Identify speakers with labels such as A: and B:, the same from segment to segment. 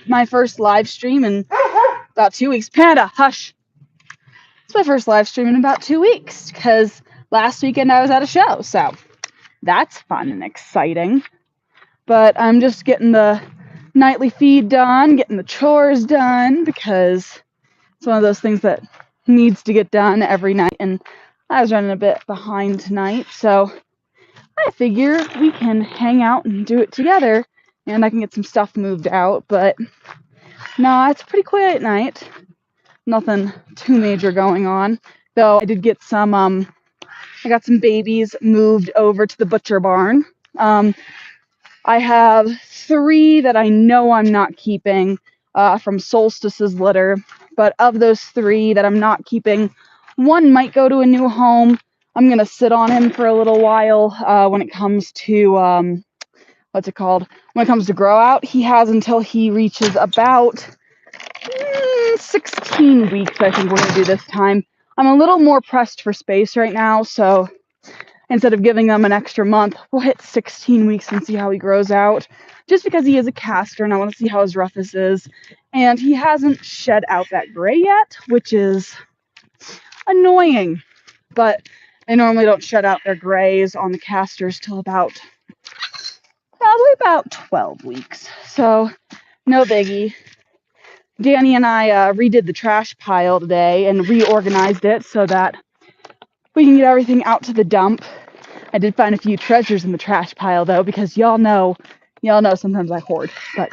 A: my first live stream in about 2 weeks. Panda, hush. It's my first live stream in about 2 weeks because last weekend I was at a show, so that's fun and exciting. But I'm just getting the nightly feed done, getting the chores done, because it's one of those things that needs to get done every night, and I was running a bit behind tonight, so I figure we can hang out and do it together, and I can get some stuff moved out. But no, it's a pretty quiet night. Nothing too major going on, though I did get some, I got some babies moved over to the butcher barn. I have 3 that I know I'm not keeping from Solstice's litter, but of those 3 that I'm not keeping, 1 might go to a new home. I'm going to sit on him for a little while when it comes to, what's it called? When it comes to grow out. He has until he reaches about 16 weeks, I think we're going to do this time. I'm a little more pressed for space right now, so instead of giving them an extra month, we'll hit 16 weeks and see how he grows out. Just because he is a caster and I want to see how his roughness is. And he hasn't shed out that gray yet, which is annoying. But they normally don't shed out their grays on the casters till probably about 12 weeks. So no biggie. Danny and I redid the trash pile today and reorganized it so that we can get everything out to the dump. I did find a few treasures in the trash pile though, because y'all know sometimes I hoard, but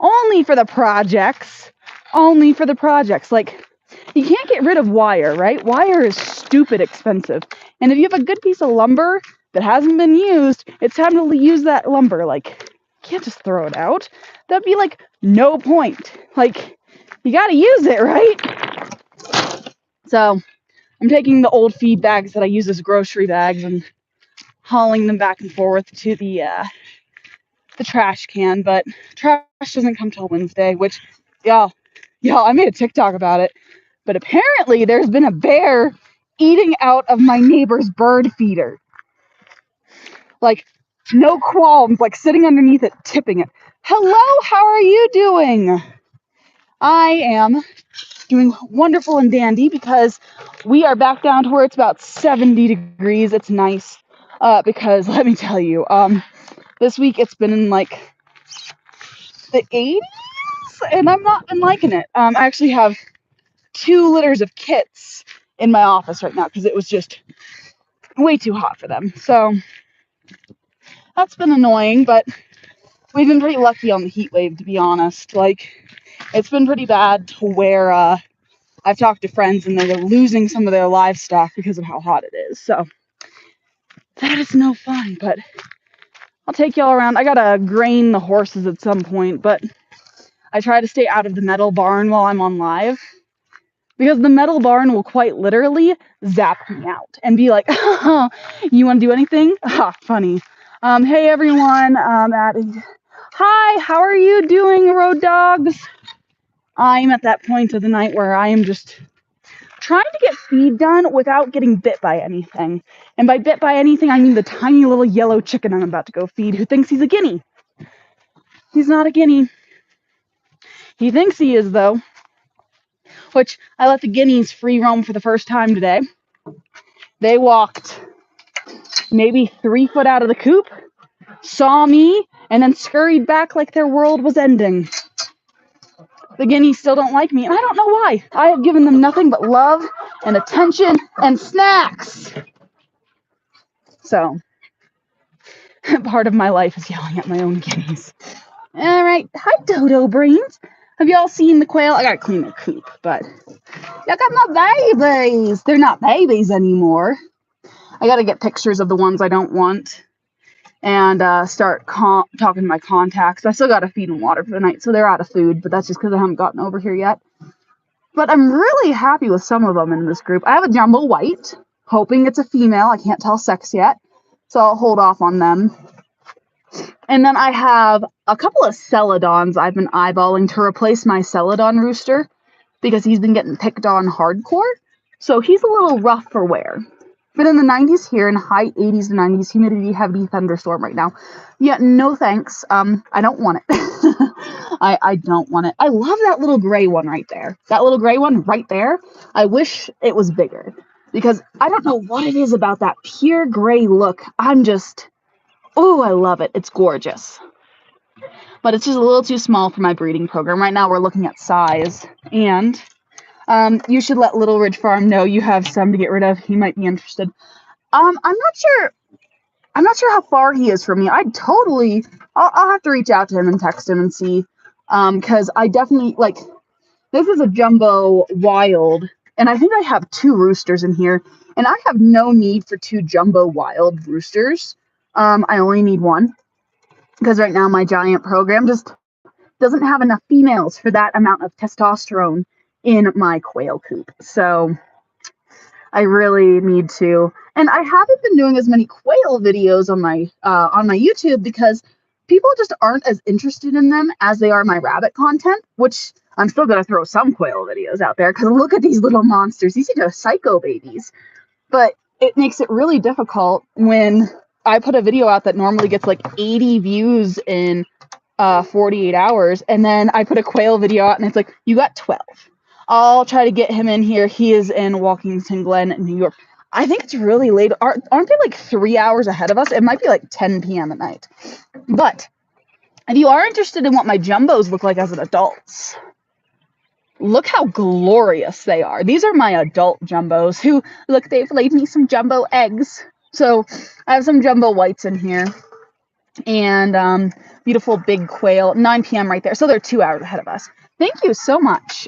A: only for the projects. Only for the projects. Like, you can't get rid of wire, right? Wire is stupid expensive. And if you have a good piece of lumber that hasn't been used, it's time to use that lumber. Like, you can't just throw it out. That'd be like no point. Like, you gotta use it, right? So I'm taking the old feed bags that I use as grocery bags and hauling them back and forth to the trash can, but trash doesn't come till Wednesday, which, y'all, I made a TikTok about it, but apparently there's been a bear eating out of my neighbor's bird feeder. Like, no qualms, like sitting underneath it, tipping it. Hello, how are you doing? I am doing wonderful and dandy because we are back down to where it's about 70 degrees. It's nice, because let me tell you, this week it's been in like the 80s, and I've not been liking it. I actually have 2 litters of kits in my office right now because it was just way too hot for them. So that's been annoying, but we've been pretty lucky on the heat wave, to be honest. Like, it's been pretty bad to where I've talked to friends and they're losing some of their livestock because of how hot it is. So that is no fun, but I'll take y'all around. I gotta grain the horses at some point, but I try to stay out of the metal barn while I'm on live, because the metal barn will quite literally zap me out and be like, oh, you want to do anything? Ha, funny. Hey everyone, hi, how are you doing, road dogs? I'm at that point of the night where I am just trying to get feed done without getting bit by anything. And by bit by anything, I mean the tiny little yellow chicken I'm about to go feed who thinks he's a guinea. He's not a guinea. He thinks he is, though. Which, I let the guineas free roam for the first time today. They walked maybe 3 foot out of the coop, saw me, and then scurried back like their world was ending. The guineas still don't like me, and I don't know why. I have given them nothing but love and attention and snacks. So, part of my life is yelling at my own guineas. All right. Hi, Dodo Brains. Have y'all seen the quail? I gotta clean their coop, but look at my babies. They're not babies anymore. I gotta get pictures of the ones I don't want and start talking to my contacts. I still gotta feed them water for the night, so they're out of food, but that's just because I haven't gotten over here yet. But I'm really happy with some of them in this group. I have a jumbo white, hoping it's a female. I can't tell sex yet, so I'll hold off on them. And then I have a couple of Celadons I've been eyeballing to replace my Celadon rooster because he's been getting picked on hardcore. So he's a little rough for wear. But in the 90s here, in high 80s to 90s, humidity, heavy thunderstorm right now. Yeah, no thanks. I don't want it. I don't want it. I love that little gray one right there. That little gray one right there. I wish it was bigger because I don't know what it is about that pure gray look. Oh, I love it. It's gorgeous. But it's just a little too small for my breeding program. Right now we're looking at size. And you should let Little Ridge Farm know you have some to get rid of. He might be interested. I'm not sure. I'm not sure how far he is from me. I'll have to reach out to him and text him and see. Because I definitely, like, this is a jumbo wild, and I think I have 2 roosters in here, and I have no need for 2 jumbo wild roosters. I only need 1, because right now my giant program just doesn't have enough females for that amount of testosterone in my quail coop. So I really need to. And I haven't been doing as many quail videos on my YouTube because people just aren't as interested in them as they are my rabbit content, which I'm still going to throw some quail videos out there because look at these little monsters. These are just psycho babies. But it makes it really difficult when I put a video out that normally gets like 80 views in 48 hours, and then I put a quail video out and it's like, you got 12. I'll try to get him in here. He is in Walkington Glen, New York. I think it's really late. Aren't they like 3 hours ahead of us? It might be like 10 p.m. at night. But if you are interested in what my jumbos look like as an adults, look how glorious they are. These are my adult jumbos who, look, they've laid me some jumbo eggs. So I have some jumbo whites in here. And beautiful big quail, 9 p.m. right there. So they're 2 hours ahead of us. Thank you so much.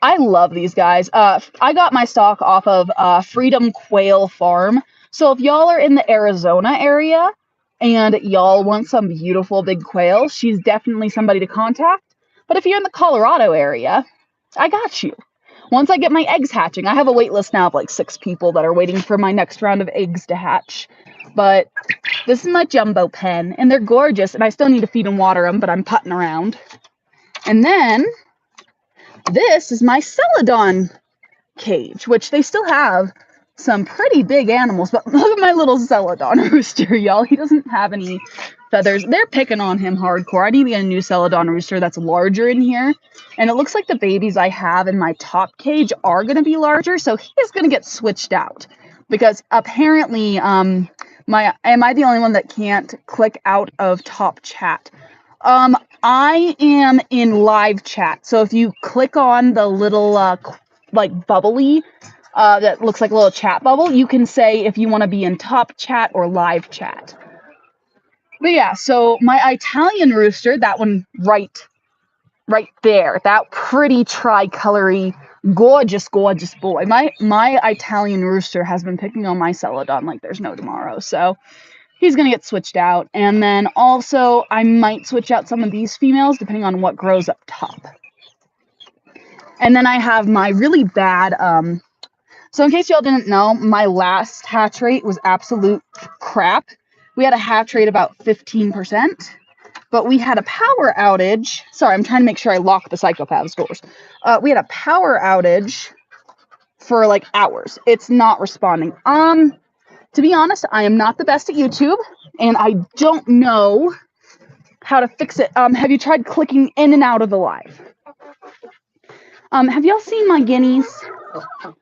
A: I love these guys. I got my stock off of Freedom Quail Farm. So if y'all are in the Arizona area and y'all want some beautiful big quail, she's definitely somebody to contact. But if you're in the Colorado area, I got you. Once I get my eggs hatching, I have a wait list now of like 6 people that are waiting for my next round of eggs to hatch. But this is my jumbo pen, and they're gorgeous, and I still need to feed and water them, but I'm putting around. And then this is my Celadon cage, which they still have some pretty big animals, but look at my little Celadon rooster, y'all. He doesn't have any feathers. They're picking on him hardcore. I need to get a new Celadon rooster that's larger in here. And it looks like the babies I have in my top cage are going to be larger, so he is going to get switched out. Because apparently, am I the only one that can't click out of top chat? I am in live chat. So if you click on the little like bubbly that looks like a little chat bubble, you can say if you want to be in top chat or live chat. But yeah, so my Italian rooster, that one right there, that pretty tricolory, gorgeous boy. My Italian rooster has been picking on my Celadon like there's no tomorrow. So he's going to get switched out. And then also I might switch out some of these females depending on what grows up top. And then I have my really bad, so in case y'all didn't know, my last hatch rate was absolute crap. We had a hatch rate about 15%, but we had a power outage. Sorry, I'm trying to make sure I lock the psychopath's doors. We had a power outage for like hours. It's not responding. To be honest, I am not the best at YouTube, and I don't know how to fix it. Have you tried clicking in and out of the live? Have y'all seen my guineas?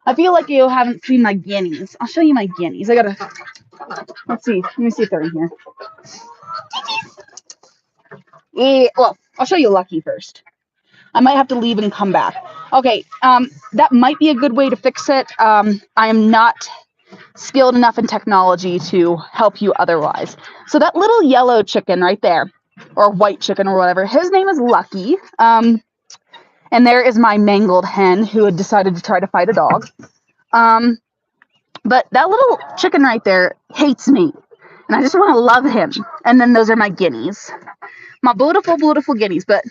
A: I feel like you haven't seen my guineas. I'll show you my guineas. Let's see. Let me see if they're in here. Yeah, well, I'll show you Lucky first. I might have to leave and come back. Okay, that might be a good way to fix it. I am not skilled enough in technology to help you otherwise. So that little yellow chicken right there, or white chicken or whatever, his name is Lucky. And there is my mangled hen who had decided to try to fight a dog. But that little chicken right there hates me. And I just want to love him. And then those are my guineas. My beautiful, beautiful guineas. But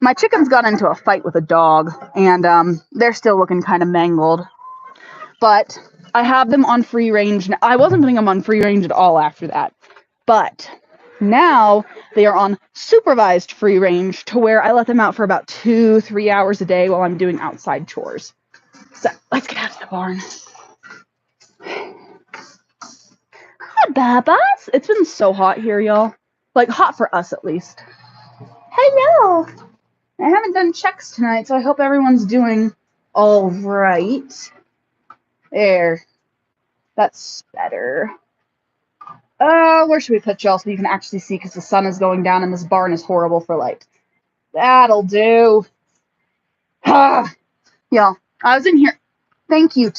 A: my chickens got into a fight with a dog. And they're still looking kind of mangled. But I have them on free range. I wasn't putting them on free range at all after that. But now they are on supervised free range to where I let them out for about 2-3 hours a day while I'm doing outside chores. So let's get out of the barn. Hi, Babas. It's been so hot here, y'all. Like, hot for us, at least. Hello! I haven't done checks tonight, so I hope everyone's doing all right. There. That's better. Where should we put y'all so you can actually see, because the sun is going down and this barn is horrible for light. That'll do. Ah! Y'all, I was in here. Thank you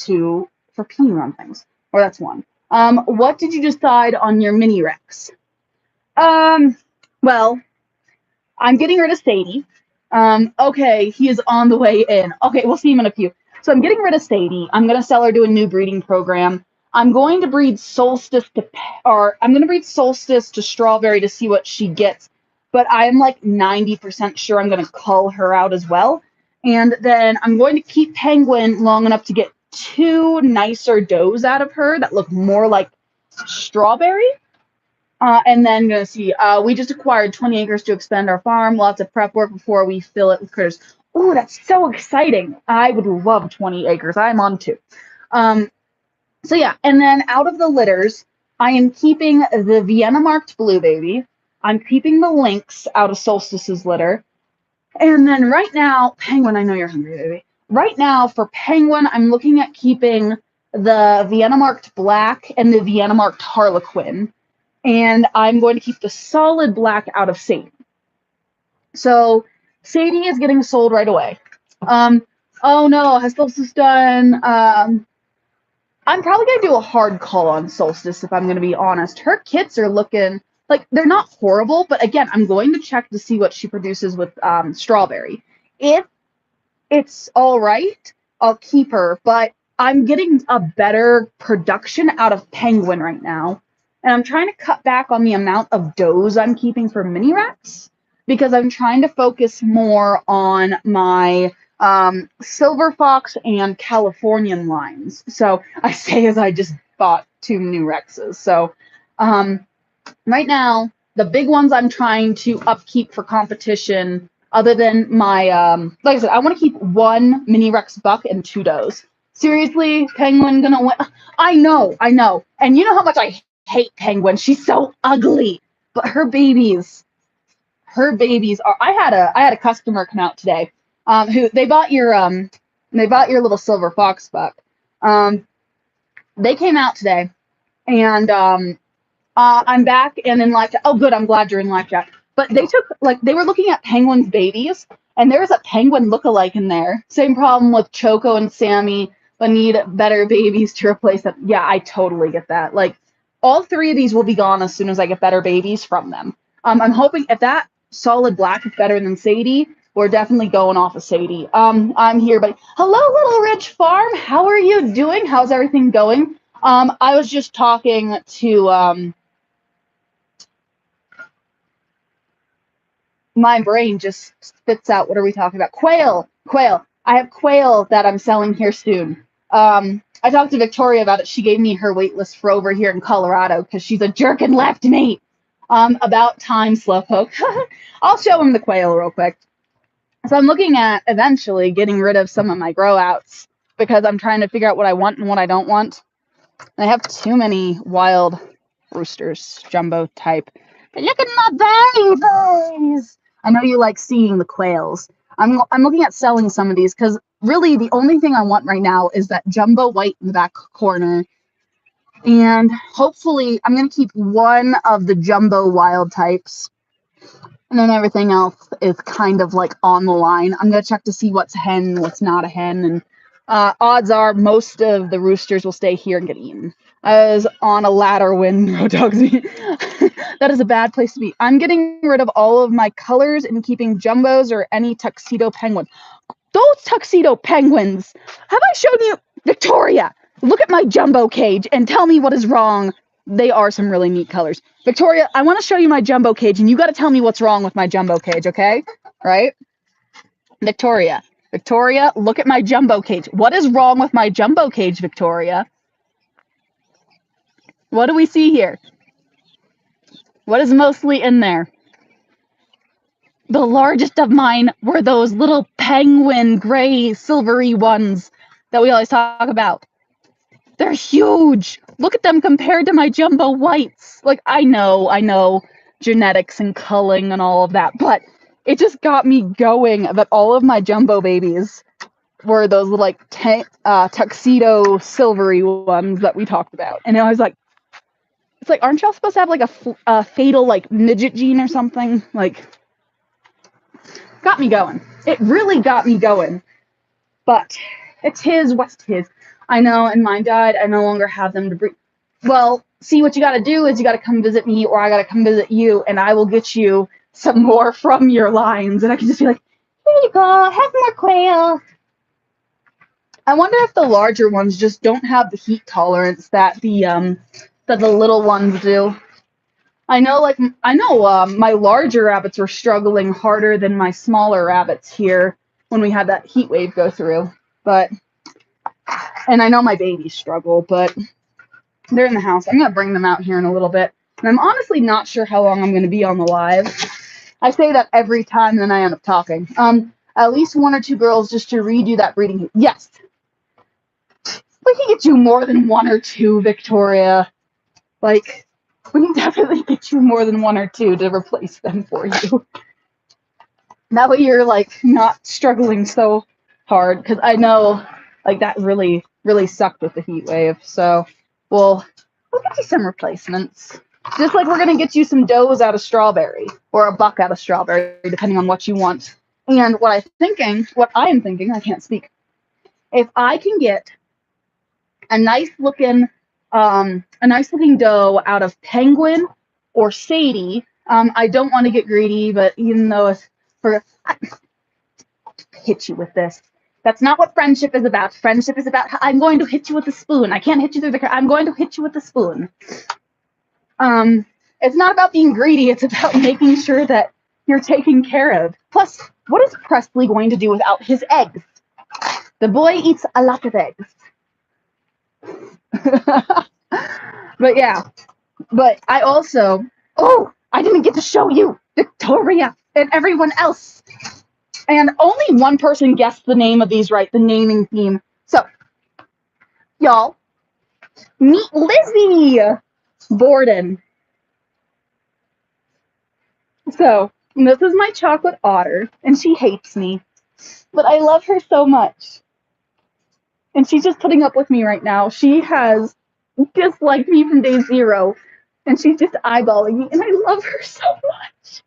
A: for peeing on things. Or that's one. What did you decide on your mini Rex? Well, I'm getting rid of Sadie. Okay, he is on the way in. Okay, we'll see him in a few. So I'm getting rid of Sadie. I'm gonna sell her to a new breeding program. I'm going to breed Solstice to Strawberry to see what she gets. But I'm like 90% sure I'm gonna cull her out as well. And then I'm going to keep Penguin long enough to get 2 nicer does out of her that look more like Strawberry. And then gonna see, we just acquired 20 acres to expand our farm. Lots of prep work before we fill it with critters. Ooh, that's so exciting. I would love 20 acres. I'm on 2. So yeah, and then out of the litters, I am keeping the Vienna marked blue baby. I'm keeping the lynx out of Solstice's litter. And then right now, Penguin, I know you're hungry, baby. Right now, for Penguin, I'm looking at keeping the Vienna marked black and the Vienna marked Harlequin. And I'm going to keep the solid black out of Sadie. So Sadie is getting sold right away. Oh no, has Solstice done? I'm probably going to do a hard call on Solstice if I'm going to be honest. Her kits are looking like they're not horrible, but again, I'm going to check to see what she produces with Strawberry. If it's all right, I'll keep her, but I'm getting a better production out of Penguin right now. And I'm trying to cut back on the amount of does I'm keeping for mini Rex because I'm trying to focus more on my Silver Fox and Californian lines. So I say as I just bought 2 new Rexes. So right now, the big ones I'm trying to upkeep for competition, other than my, like I said, I want to keep 1 mini Rex buck and 2 does. Seriously, Penguin gonna win? I know. And you know how much I hate Penguin. She's so ugly. But her babies are. I had a customer come out today, who they bought your little Silver Fox buck. They came out today, and I'm back and in live chat. Oh, good. I'm glad you're in live chat. But they were looking at Penguin's babies, and there's a Penguin lookalike in there. Same problem with Choco and Sammy, but need better babies to replace them. Yeah, I totally get that. Like, all 3 of these will be gone as soon as I get better babies from them. I'm hoping if that solid black is better than Sadie, we're definitely going off of Sadie. I'm here, but hello, Little Ridge Farm. How are you doing? How's everything going? I was just talking to my brain just spits out. What are we talking about? Quail. I have quail that I'm selling here soon. I talked to Victoria about it. She gave me her wait list for over here in Colorado because she's a jerk and left me. About time, Slowpoke. I'll show him the quail real quick. So I'm looking at eventually getting rid of some of my grow outs because I'm trying to figure out what I want and what I don't want. I have too many wild roosters, jumbo type. But look at my babies! I know you like seeing the quails. I'm looking at selling some of these because really the only thing I want right now is that jumbo white in the back corner. And hopefully I'm going to keep 1 of the jumbo wild types. And then everything else is kind of like on the line. I'm going to check to see what's hen, what's not a hen. And odds are most of the roosters will stay here and get eaten. I was on a ladder when Road Dogs me. That is a bad place to be. I'm getting rid of all of my colors and keeping jumbos or any tuxedo penguin. Those tuxedo penguins! Have I shown you? Victoria, look at my jumbo cage and tell me what is wrong. They are some really neat colors. Victoria, I want to show you my jumbo cage, and you got to tell me what's wrong with my jumbo cage, okay? Right? Victoria, look at my jumbo cage. What is wrong with my jumbo cage, Victoria? What do we see here? What is mostly in there? The largest of mine were those little penguin gray silvery ones that we always talk about. They're huge. Look at them compared to my jumbo whites. Like, I know genetics and culling and all of that, but it just got me going that all of my jumbo babies were those like tuxedo silvery ones that we talked about. And I was like, it's like, aren't y'all supposed to have like a fatal like midget gene or something? Like, got me going. It really got me going. But it's his, what's his? I know, and mine died. I no longer have them to breed. Well, see, what you got to do is you got to come visit me, or I got to come visit you, and I will get you some more from your lines. And I can just be like, here you go, have more quail. I wonder if the larger ones just don't have the heat tolerance that the little ones do. I know, my larger rabbits were struggling harder than my smaller rabbits here when we had that heat wave go through. And I know my babies struggle, but they're in the house. I'm gonna bring them out here in a little bit, and I'm honestly not sure how long I'm gonna be on the live. I say that every time, then I end up talking. At least 1 or 2 girls just to redo that breeding. Yes. We can get you more than 1 or 2, Victoria. Like, we can definitely get you more than 1 or 2 to replace them for you. That way you're, like, not struggling so hard. Because I know, like, that really, really sucked with the heat wave. So, we'll get you some replacements. Just like we're going to get you some does out of Strawberry. Or a buck out of Strawberry, depending on what you want. And what I am thinking, I can't speak. If I can get a nice looking doe out of Penguin or Sadie. I don't want to get greedy, but even though it's hit you with this. That's not what friendship is about. Friendship is about I'm going to hit you with a spoon. I can't hit you through the I'm going to hit you with a spoon. It's not about being greedy. It's about making sure that you're taken care of. Plus, what is Presley going to do without his eggs? The boy eats a lot of eggs. But yeah, but I also, I didn't get to show you Victoria and everyone else, and only one person guessed the name of these right, the naming theme. So y'all meet Lizzie Borden. So this is my chocolate otter, and she hates me, but I love her so much. And she's just putting up with me right now. She has disliked me from day 0. And she's just eyeballing me. And I love her so much.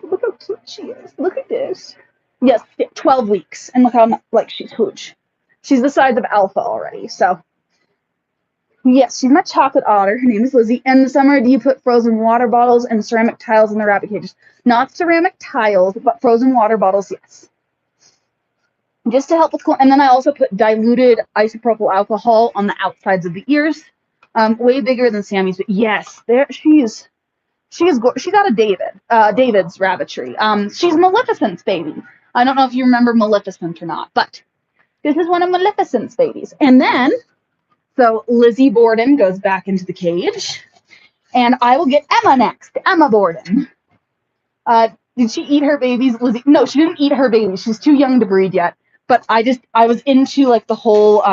A: Look how cute she is. Look at this. Yes, 12 weeks. And look how, she's huge. She's the size of Alpha already. So, yes, she's my chocolate otter. Her name is Lizzie. In the summer, do you put frozen water bottles and ceramic tiles in the rabbit cages? Not ceramic tiles, but frozen water bottles, yes. Just to help with cool. And then I also put diluted isopropyl alcohol on the outsides of the ears. Way bigger than Sammy's, but yes, she's got a David's rabbitry. She's Maleficent's baby. I don't know if you remember Maleficent or not, but this is one of Maleficent's babies. And then, so Lizzie Borden goes back into the cage, and I will get Emma next. Emma Borden. Did she eat her babies, Lizzie? No, she didn't eat her babies. She's too young to breed yet. But I was into the whole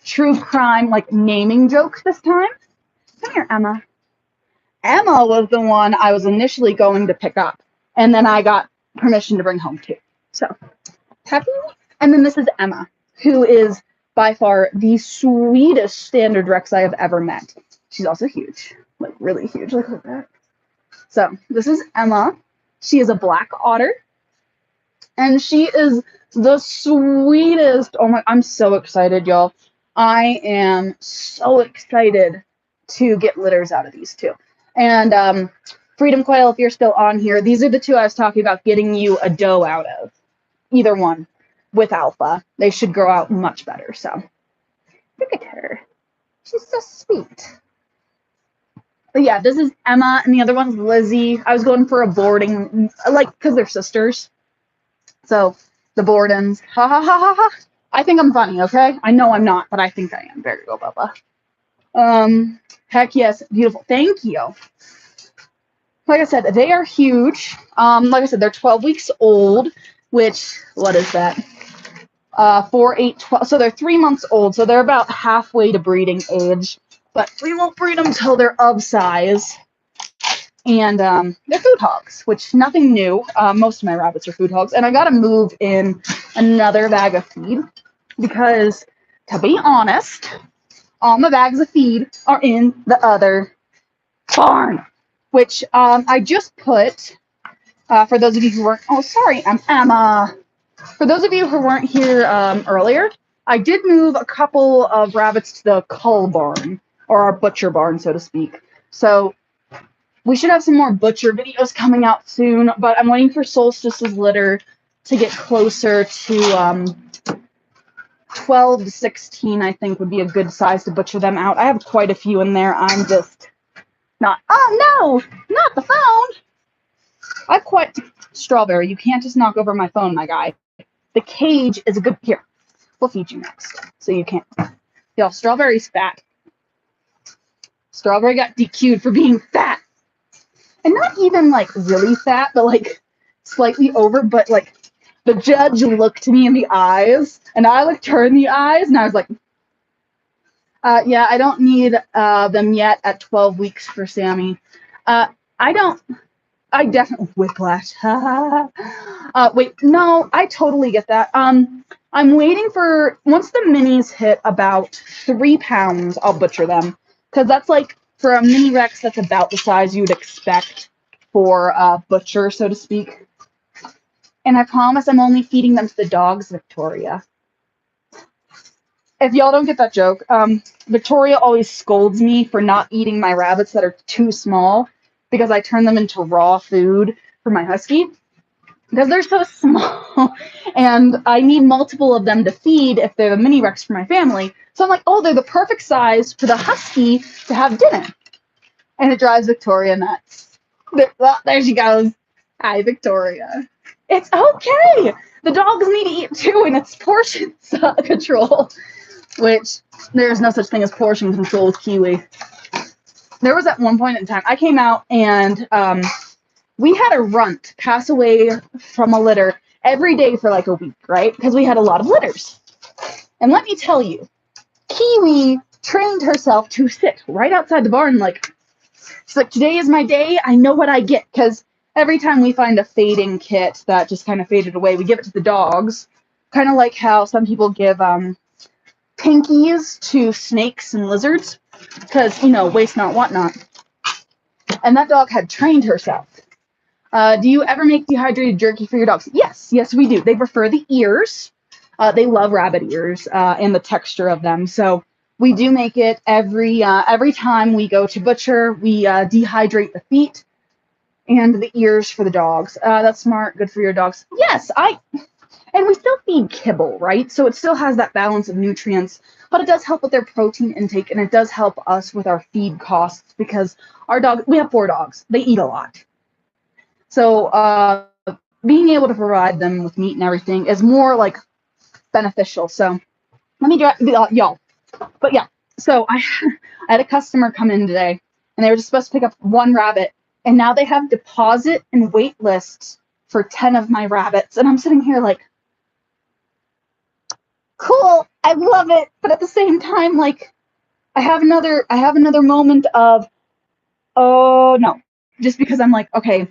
A: true crime naming joke this time. Come here, Emma. Emma was the one I was initially going to pick up, and then I got permission to bring home too. So happy. And then this is Emma, who is by far the sweetest standard Rex I have ever met. She's also huge, really huge. Look at that. So this is Emma. She is a black otter, and she is the sweetest. Oh my, I'm so excited, y'all. I am so excited to get litters out of these two. And Freedom Quail, if you're still on here, these are the two I was talking about getting you a doe out of. Either one with Alpha. They should grow out much better. So look at her. She's so sweet. But yeah, this is Emma, and the other one's Lizzie. I was going for a boarding, because they're sisters. So the Bordens. Ha ha ha ha ha. I think I'm funny, okay? I know I'm not, but I think I am. There you go, Bubba. Heck yes, beautiful. Thank you. Like I said, they are huge. Like I said, they're 12 weeks old, which, what is that? 4, 8, 12. So they're 3 months old, so they're about halfway to breeding age. But we won't breed them till they're of size. and they're food hogs, which nothing new. Most of my rabbits are food hogs, and I got to move in another bag of feed because, to be honest, all my bags of feed are in the other barn, which I just put. For those of you who weren't, oh sorry, I'm Emma. For those of you who weren't here earlier, I did move a couple of rabbits to the cull barn, or our butcher barn, so to speak. So we should have some more butcher videos coming out soon, but I'm waiting for Solstice's litter to get closer to 12 to 16, I think, would be a good size to butcher them out. I have quite a few in there. I'm just not, oh no, not the phone. I've quite, Strawberry, you can't just knock over my phone, my guy. The cage is a good, here, we'll feed you next, so you can't. Y'all, Strawberry's fat. Strawberry got DQ'd for being fat. And not even, like, really fat, but, like, slightly over, but, like, the judge looked me in the eyes, and I looked her in the eyes, and I was like, yeah, I don't need them yet at 12 weeks for Sammy. I definitely, whiplash. Wait, no, I totally get that. I'm waiting for, once the minis hit about 3 pounds, I'll butcher them. Because that's like, for a mini Rex, that's about the size you would expect for a butcher, so to speak. And I promise I'm only feeding them to the dogs, Victoria. If y'all don't get that joke, Victoria always scolds me for not eating my rabbits that are too small, because I turn them into raw food for my husky. Because they're so small, and I need multiple of them to feed if they're the mini Rex for my family. So I'm like, oh, they're the perfect size for the husky to have dinner. And it drives Victoria nuts. There she goes. Hi, Victoria. It's okay. The dogs need to eat too, and it's portion control. Which, there's no such thing as portion control with Kiwi. There was at one point in time, I came out and we had a runt pass away from a litter every day for like a week, right? Because we had a lot of litters. And let me tell you, Kiwi trained herself to sit right outside the barn like, she's like, today is my day, I know what I get. Because every time we find a fading kit that just kind of faded away, we give it to the dogs. Kind of like how some people give pinkies to snakes and lizards. Because, you know, waste not, want not. And that dog had trained herself. Do you ever make dehydrated jerky for your dogs? Yes, yes, we do. They prefer the ears. They love rabbit ears and the texture of them. So we do make it every time we go to butcher. We dehydrate the feet and the ears for the dogs. That's smart. Good for your dogs. Yes, and we still feed kibble, right? So it still has that balance of nutrients, but it does help with their protein intake, and it does help us with our feed costs because our dog, we have 4 dogs. They eat a lot. So being able to provide them with meat and everything is more like beneficial. So let me y'all. But yeah, so I had a customer come in today, and they were just supposed to pick up 1 rabbit, and now they have deposit and wait lists for 10 of my rabbits, and I'm sitting here like, cool, I love it, but at the same time, like, I have another moment of, oh no, just because I'm like, okay,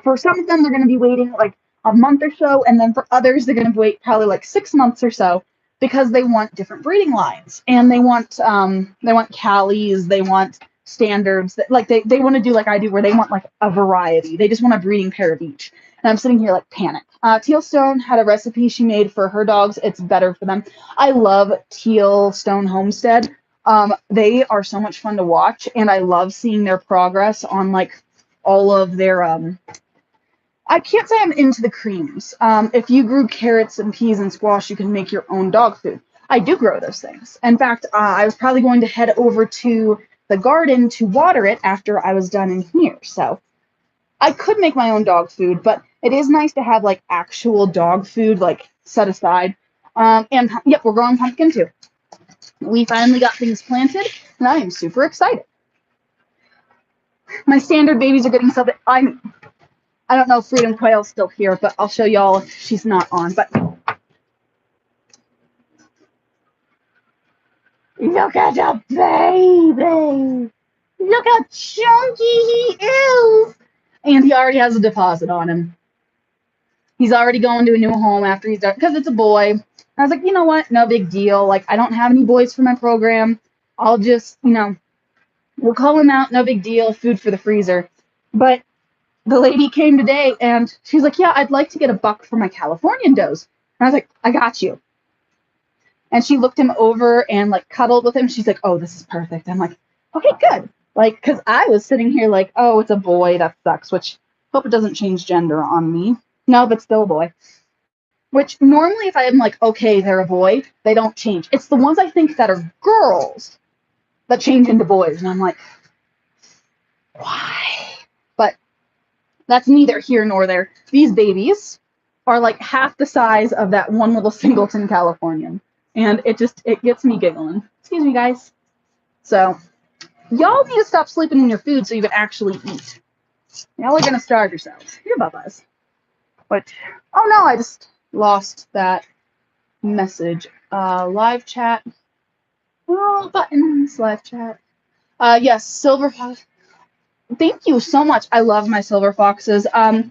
A: for some of them they're going to be waiting like a month or so, and then for others they're going to wait probably like 6 months or so because they want different breeding lines, and they want Callies, they want standards, like they want to do like I do, where they want like a variety. They just want a breeding pair of each. And I'm sitting here like panic. Teal Stone had a recipe she made for her dogs. It's better for them. I love Teal Stone Homestead. They are so much fun to watch, and I love seeing their progress on like all of their I can't say I'm into the creams. If you grew carrots and peas and squash, you can make your own dog food. I do grow those things. In fact, I was probably going to head over to the garden to water it after I was done in here. So I could make my own dog food, but it is nice to have like actual dog food like set aside. And yep, we're growing pumpkin too. We finally got things planted, and I am super excited. My standard babies are getting so that I don't know if Freedom Quail's still here, but I'll show y'all if she's not on. But look at the baby! Look how chunky he is. And he already has a deposit on him. He's already going to a new home after he's done, because it's a boy. I was like, you know what? No big deal. Like, I don't have any boys for my program. I'll just, we'll call him out. No big deal. Food for the freezer. But the lady came today and she's like, yeah, I'd like to get a buck for my Californian does. And I was like, I got you. And she looked him over and like cuddled with him. She's like, oh, this is perfect. I'm like, okay, good. Like, because I was sitting here like, oh, it's a boy. That sucks, which hope it doesn't change gender on me. No, but still a boy. Which normally if I'm like, okay, they're a boy, they don't change. It's the ones I think that are girls that change into boys. And I'm like, why? But that's neither here nor there. These babies are like half the size of that one little singleton Californian. And it gets me giggling. Excuse me, guys. So, y'all need to stop sleeping in your food so you can actually eat. Y'all are going to starve yourselves. You're bubbas. But, oh no, I just lost that message. Live chat. Oh, buttons, live chat. Yes, Silver Fox. Thank you so much. I love my Silver Foxes. I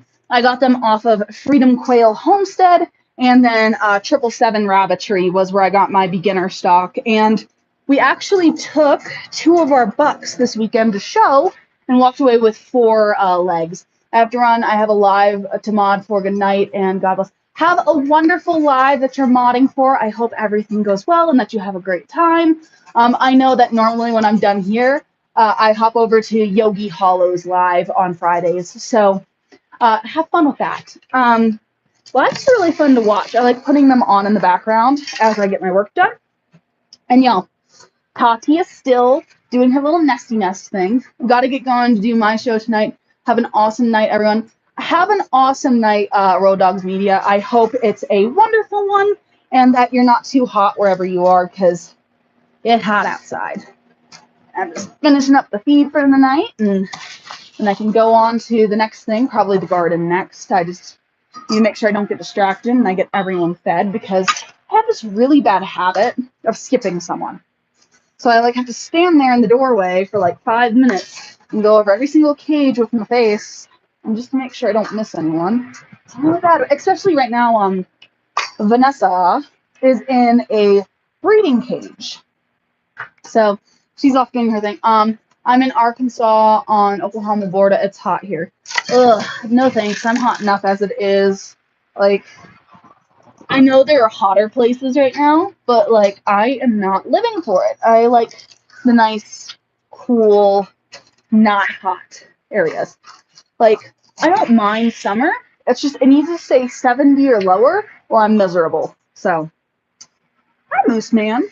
A: got them off of Freedom Quail Homestead, and then 777 Rabbitry was where I got my beginner stock. And we actually took 2 of our bucks this weekend to show and walked away with 4 legs. I have a live to mod for goodnight, and God bless. Have a wonderful live that you're modding for. I hope everything goes well and that you have a great time. I know that normally when I'm done here, I hop over to Yogi Hollow's live on Fridays. So have fun with that. Live's really fun to watch. I like putting them on in the background as I get my work done. And y'all, Tati is still doing her little nesty nest thing. Got to get going to do my show tonight. Have an awesome night, everyone. Have an awesome night, Road Dogs Media. I hope it's a wonderful one and that you're not too hot wherever you are, because it's hot outside. I'm just finishing up the feed for the night, and I can go on to the next thing, probably the garden next. I just need to make sure I don't get distracted and I get everyone fed, because I have this really bad habit of skipping someone. So I have to stand there in the doorway for 5 minutes and go over every single cage with my face, and just to make sure I don't miss anyone. It's really bad, especially right now. Vanessa is in a breeding cage, so she's off doing her thing. I'm in Arkansas on Oklahoma border. It's hot here. Ugh, no thanks. I'm hot enough as it is. I know there are hotter places right now, but I am not living for it. I like the nice, cool, not hot areas. I don't mind summer. It's just, it needs to stay 70 or lower or I'm miserable. So, hi, Moose Man.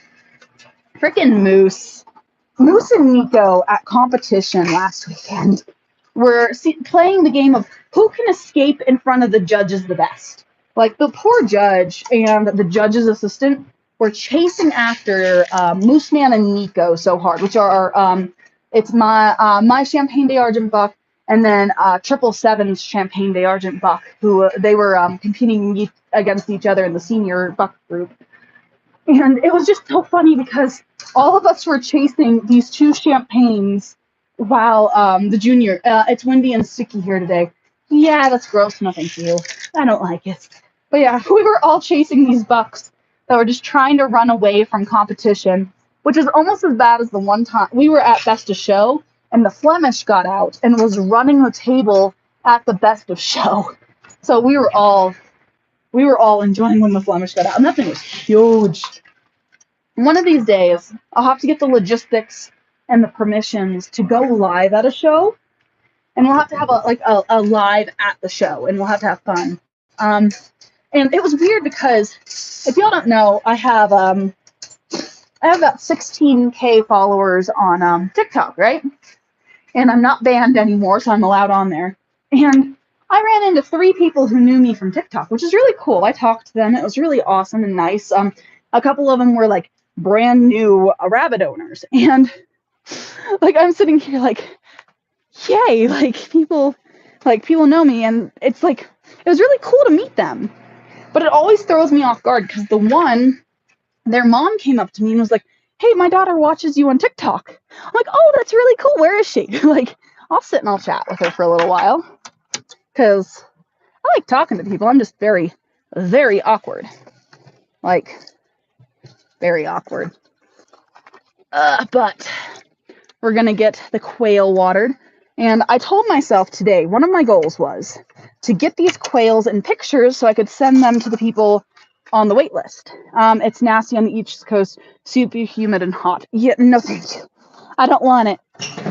A: Freaking Moose. Moose and Nico at competition last weekend were playing the game of who can escape in front of the judges the best. The poor judge and the judge's assistant were chasing after Moose Man and Nico so hard, which are, it's my Champagne d'Argent buck, and then 777's Champagne d'Argent buck, who they were competing against each other in the senior buck group. And it was just so funny because all of us were chasing these 2 champagnes while the junior, it's windy and sticky here today. Yeah, that's gross. No, thank you. I don't like it. But yeah, we were all chasing these bucks that were just trying to run away from competition, which is almost as bad as the one time we were at Best of Show and the Flemish got out and was running the table at the Best of Show. So we were all enjoying when the Flemish got out, and that thing was huge. One of these days, I'll have to get the logistics and the permissions to go live at a show, and we'll have to have a live at the show, and we'll have to have fun. And it was weird because, if y'all don't know, I have about 16K followers on TikTok, right? And I'm not banned anymore, so I'm allowed on there. And I ran into 3 people who knew me from TikTok, which is really cool. I talked to them. It was really awesome and nice. A couple of them were brand new rabbit owners. And I'm sitting here yay, people know me. And it's it was really cool to meet them. But it always throws me off guard because their mom came up to me and was like, hey, my daughter watches you on TikTok. I'm like, oh, that's really cool. Where is she? Like, I'll sit and I'll chat with her for a little while because I like talking to people. I'm just very, very awkward. Like, very awkward. But we're going to get the quail watered. And I told myself today, one of my goals was to get these quails in pictures so I could send them to the people on the wait list. It's nasty on the East Coast, super humid and hot. Yeah, no thank you. I don't want it.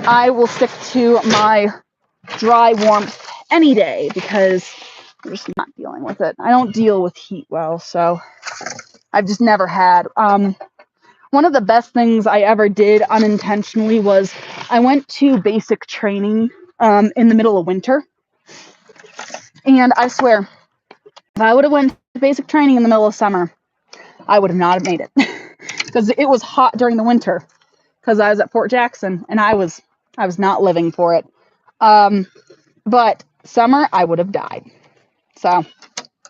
A: I will stick to my dry warmth any day because I'm just not dealing with it. I don't deal with heat well, so I've just never had. One of the best things I ever did unintentionally was I went to basic training in the middle of winter. And I swear, if I would have went to basic training in the middle of summer, I would have not made it. Because it was hot during the winter. Because I was at Fort Jackson and I was not living for it. But summer, I would have died. So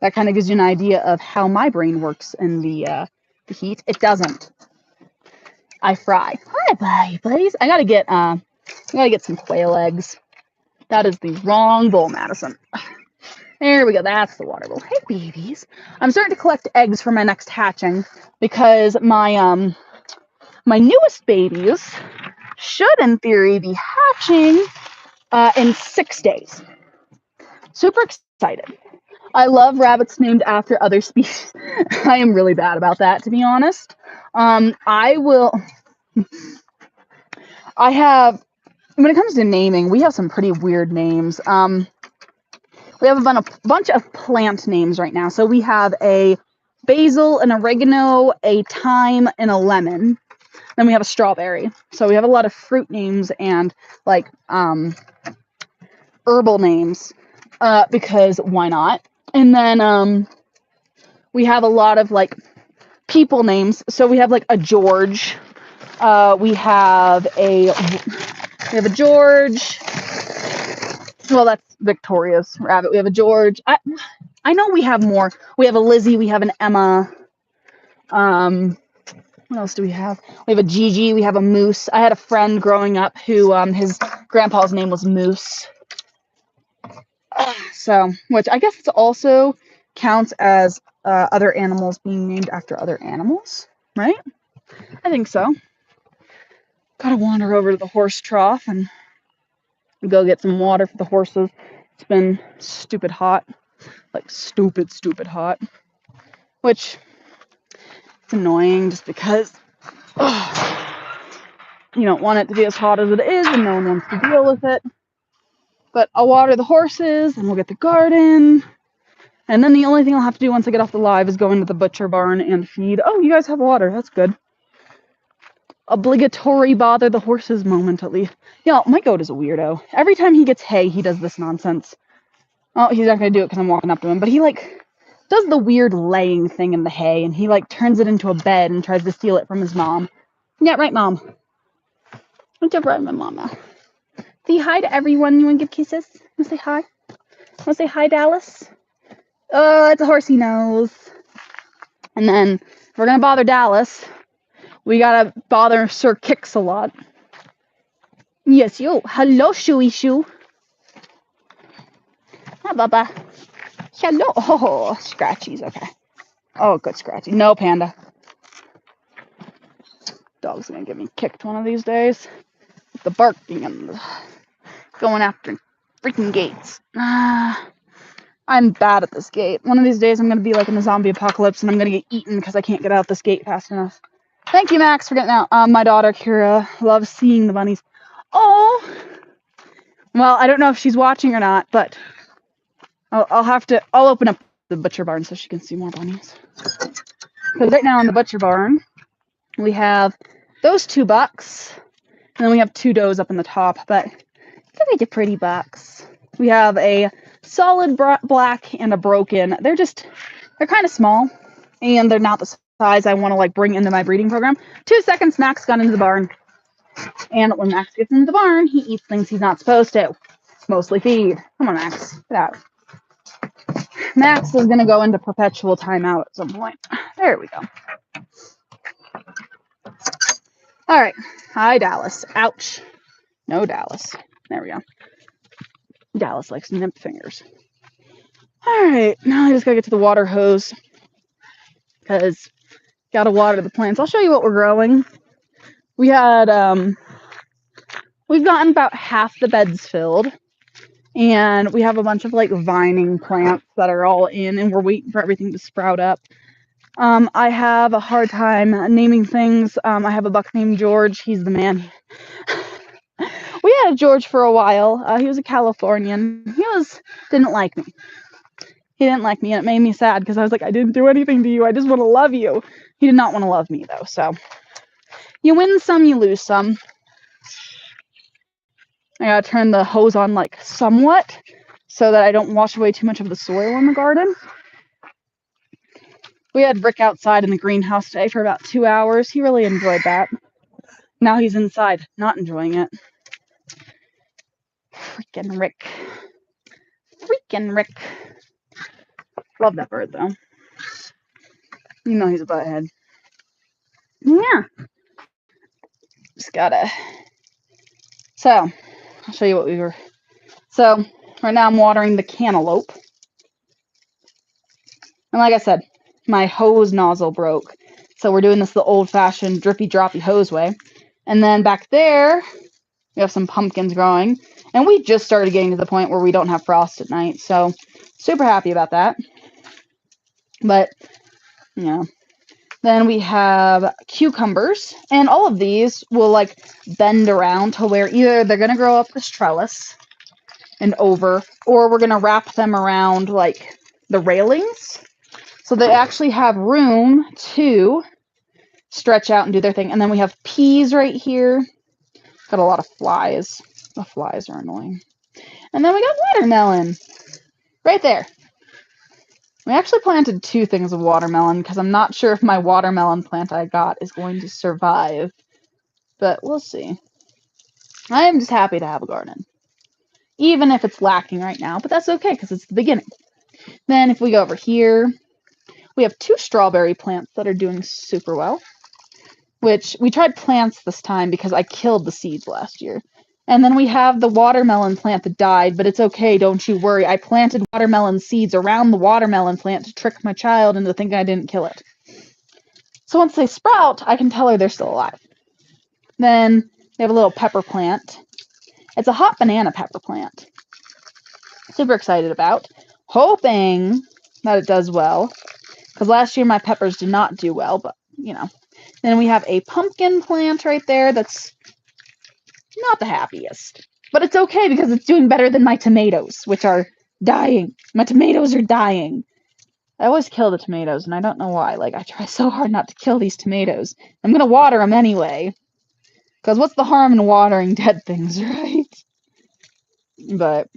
A: that kind of gives you an idea of how my brain works in the heat. It doesn't. I fry. Hi, buddies. I gotta get some quail eggs. That is the wrong bowl, Madison. There we go. That's the water bowl. Hey, babies. I'm starting to collect eggs for my next hatching because my newest babies should, in theory, be hatching in 6 days. Super excited. I love rabbits named after other species. I am really bad about that, to be honest. When it comes to naming, we have some pretty weird names. We have a bunch of plant names right now. So we have a basil, an oregano, a thyme, and a lemon. Then we have a strawberry. So we have a lot of fruit names and like herbal names because why not? And then we have a lot of like people names. So we have like a George. We have a George. Well, that's Victoria's rabbit. We have a George. I know we have more. We have a Lizzie. We have an Emma. What else do we have? We have a Gigi. We have a Moose. I had a friend growing up who his grandpa's name was Moose. So, which I guess it also counts as other animals being named after other animals, right? I think so. Gotta wander over to the horse trough and go get some water for the horses. It's been stupid hot. Like stupid hot. Which it's annoying just because you don't want it to be as hot as it is and no one wants to deal with it. But I'll water the horses and we'll get the garden. And then the only thing I'll have to do once I get off the live is go into the butcher barn and feed. Oh, you guys have water. That's good. Obligatory bother the horses moment at least. Yeah, my goat is a weirdo. Every time he gets hay, he does this nonsense. Oh, he's not going to do it because I'm walking up to him. But he like does the weird laying thing in the hay and he like turns it into a bed and tries to steal it from his mom. Yeah, right, Mom. What's up, right, my mama? Say hi to everyone. You want to give kisses? Want to say hi? Want to say hi, Dallas? Oh, it's a horsey nose. And then, if we're going to bother Dallas, we got to bother Sir Kicks a lot. Yes, yo. Hello, Shoey Shoe. Hi, Bubba. Hello. Oh, scratchies. Okay. Oh, good scratchy. No, Panda. Dog's going to get me kicked one of these days. With the barking and the going after freaking gates. I'm bad at this gate. One of these days I'm going to be like in the zombie apocalypse and I'm going to get eaten because I can't get out this gate fast enough. Thank you, Max, for getting out. My daughter, Kira, loves seeing the bunnies. Oh! Well, I don't know if she's watching or not, but I'll open up the butcher barn so she can see more bunnies. Because right now in the butcher barn, we have those 2 bucks, and then we have 2 does up in the top, but look at the pretty bucks. We have a solid black and a broken. They're kind of small, and they're not the size I want to like bring into my breeding program. 2 seconds, Max got into the barn. And when Max gets into the barn, he eats things he's not supposed to. Mostly feed. Come on, Max. Get out. Max is going to go into perpetual timeout at some point. There we go. All right. Hi, Dallas. Ouch. No, Dallas. There we go. Dallas likes nymph fingers. All right. Now I just gotta get to the water hose because gotta water the plants. I'll show you what we're growing. We had we've gotten about half the beds filled, and we have a bunch of like vining plants that are all in, and we're waiting for everything to sprout up. I have a hard time naming things. I have a buck named George. He's the man. We had George for a while. He was a Californian. Didn't like me. He didn't like me, and it made me sad because I was like, I didn't do anything to you. I just want to love you. He did not want to love me, though. So you win some, you lose some. I gotta turn the hose on like somewhat so that I don't wash away too much of the soil in the garden. We had Rick outside in the greenhouse today for about 2 hours. He really enjoyed that. Now he's inside, not enjoying it. Freaking Rick. Freaking Rick. Love that bird, though. You know he's a butthead. Yeah. Just gotta... So, I'll show you what we were... So, right now I'm watering the cantaloupe. And like I said, my hose nozzle broke. So we're doing this the old-fashioned drippy-droppy hose way. And then back there, we have some pumpkins growing. And we just started getting to the point where we don't have frost at night. So, super happy about that. But, you know. Then we have cucumbers. And all of these will, like, bend around to where either they're going to grow up this trellis and over, or we're going to wrap them around, like, the railings. So they actually have room to stretch out and do their thing. And then we have peas right here. Got a lot of flies. The flies are annoying. And then we got watermelon right there. We actually planted 2 things of watermelon because I'm not sure if my watermelon plant I got is going to survive. But we'll see. I am just happy to have a garden. Even if it's lacking right now, but that's okay because it's the beginning. Then if we go over here, we have 2 strawberry plants that are doing super well. Which we tried plants this time because I killed the seeds last year. And then we have the watermelon plant that died, but it's okay, don't you worry. I planted watermelon seeds around the watermelon plant to trick my child into thinking I didn't kill it. So once they sprout, I can tell her they're still alive. Then we have a little pepper plant. It's a hot banana pepper plant. Super excited about. Hoping that it does well. Because last year my peppers did not do well, but, you know. Then we have a pumpkin plant right there that's not the happiest. But it's okay because it's doing better than my tomatoes, which are dying. My tomatoes are dying. I always kill the tomatoes, and I don't know why. Like, I try so hard not to kill these tomatoes. I'm going to water them anyway. Because what's the harm in watering dead things, right? But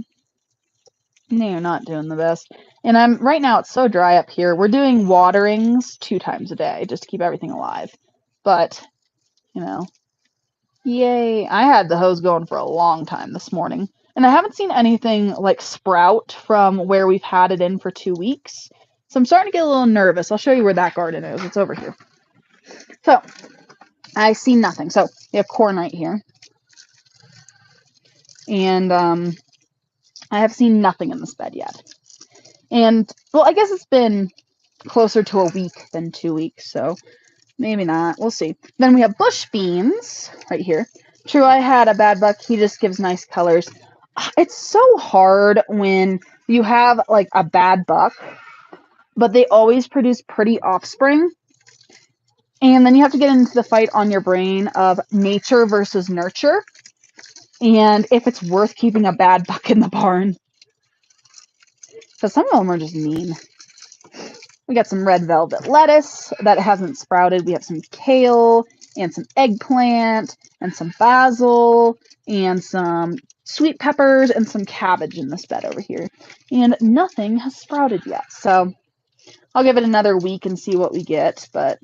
A: they're not doing the best. And right now it's so dry up here. We're doing waterings 2 times a day just to keep everything alive. But, you know, yay. I had the hose going for a long time this morning. And I haven't seen anything like sprout from where we've had it in for 2 weeks. So I'm starting to get a little nervous. I'll show you where that garden is. It's over here. So I see nothing. So we have corn right here. And I have seen nothing in this bed yet. And, well, I guess it's been closer to a week than 2 weeks. So maybe not. We'll see. Then we have bush beans right here. True, I had a bad buck. He just gives nice colors. It's so hard when you have, like, a bad buck, but they always produce pretty offspring. And then you have to get into the fight on your brain of nature versus nurture. And if it's worth keeping a bad buck in the barn. Because some of them are just mean. We got some red velvet lettuce that hasn't sprouted. We have some kale and some eggplant and some basil and some sweet peppers and some cabbage in this bed over here. And nothing has sprouted yet. So I'll give it another week and see what we get, but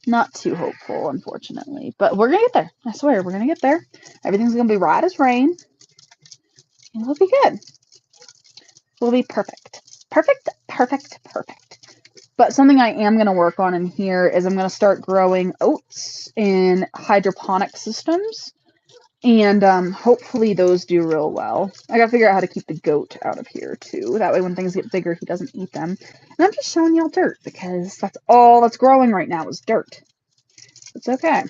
A: not too hopeful, unfortunately. But we're going to get there. I swear, we're going to get there. Everything's going to be right as rain. And we'll be good. We'll be perfect. Perfect, perfect, perfect. But something I am going to work on in here is I'm going to start growing oats in hydroponic systems. And hopefully those do real well. I gotta figure out how to keep the goat out of here too. That way when things get bigger, he doesn't eat them. And I'm just showing y'all dirt because that's all that's growing right now is dirt. It's okay.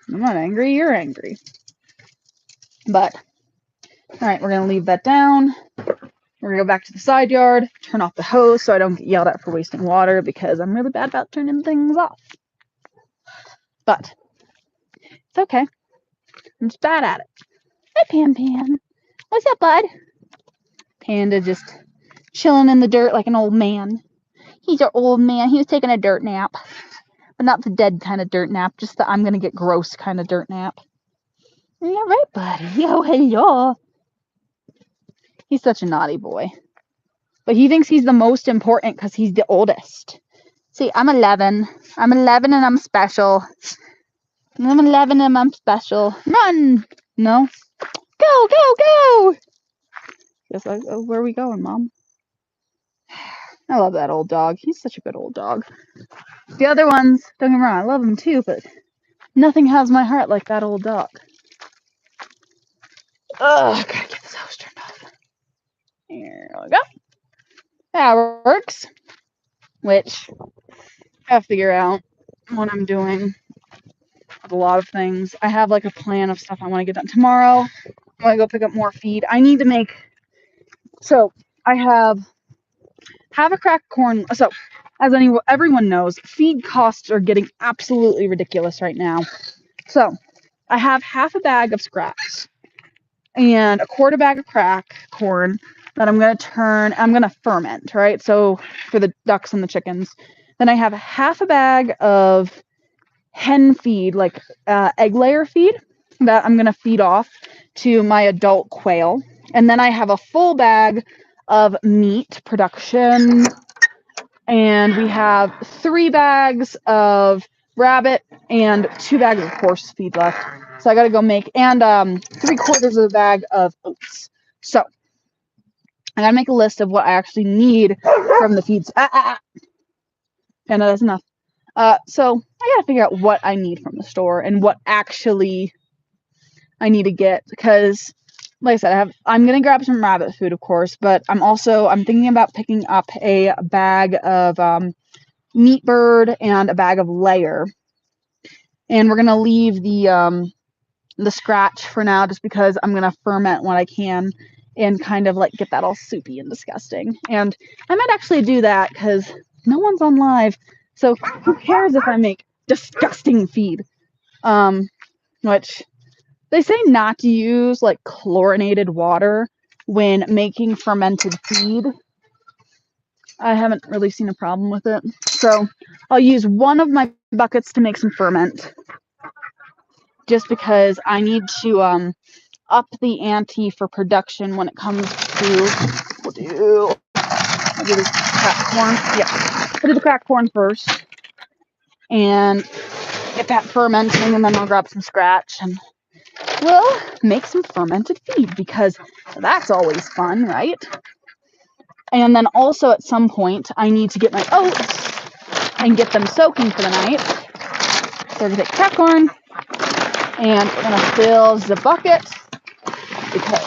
A: I'm not angry, you're angry. But, alright, we're gonna leave that down. We're gonna go back to the side yard, turn off the hose so I don't get yelled at for wasting water because I'm really bad about turning things off. But, it's okay. I'm just bad at it. Hi, Pan Pan. What's up, bud? Panda just chilling in the dirt like an old man. He's our old man. He was taking a dirt nap. But not the dead kind of dirt nap, just the I'm gonna get gross kind of dirt nap. Yeah, right, buddy. Oh, hello. He's such a naughty boy. But he thinks he's the most important because he's the oldest. See, I'm 11. I'm 11 and I'm special. I'm 11 and I'm special. Run! No. Go, go, go! Just like, oh, where are we going, Mom? I love that old dog. He's such a good old dog. The other ones, don't get me wrong, I love them too, but nothing has my heart like that old dog. Ugh, I gotta get this hose turned off. Here we go. That works. Which, I have to figure out what I'm doing with a lot of things. I have like a plan of stuff I want to get done tomorrow. I want to go pick up more feed. I need to make, so I have a cracked corn. So, as everyone knows, feed costs are getting absolutely ridiculous right now. So, I have half a bag of scraps and a quarter bag of crack corn that I'm going to ferment, right? So, for the ducks and the chickens. Then I have half a bag of hen feed, like egg layer feed, that I'm going to feed off to my adult quail. And then I have a full bag of meat production. And we have 3 bags of rabbit and 2 bags of horse feed left. So I got to go make, and 3/4 of a bag of oats. So I got to make a list of what I actually need from the feeds. And that's enough. So I got to figure out what I need from the store and what actually I need to get, because like I said, I'm going to grab some rabbit food, of course, but I'm thinking about picking up a bag of meat bird and a bag of layer. And we're going to leave the scratch for now just because I'm going to ferment what I can and kind of like get that all soupy and disgusting. And I might actually do that because no one's on live. So who cares if I make disgusting feed? Which they say not to use like chlorinated water when making fermented feed. I haven't really seen a problem with it. So I'll use one of my buckets to make some ferment. Just because I need to up the ante for production when it comes to, I'll do the cracked corn. Yeah, I'll do the cracked corn first and get that fermenting, and then I'll grab some scratch and we'll make some fermented feed because that's always fun, right? And then also at some point I need to get my oats and get them soaking for the night. So we're gonna take cracked corn and we're gonna fill the bucket because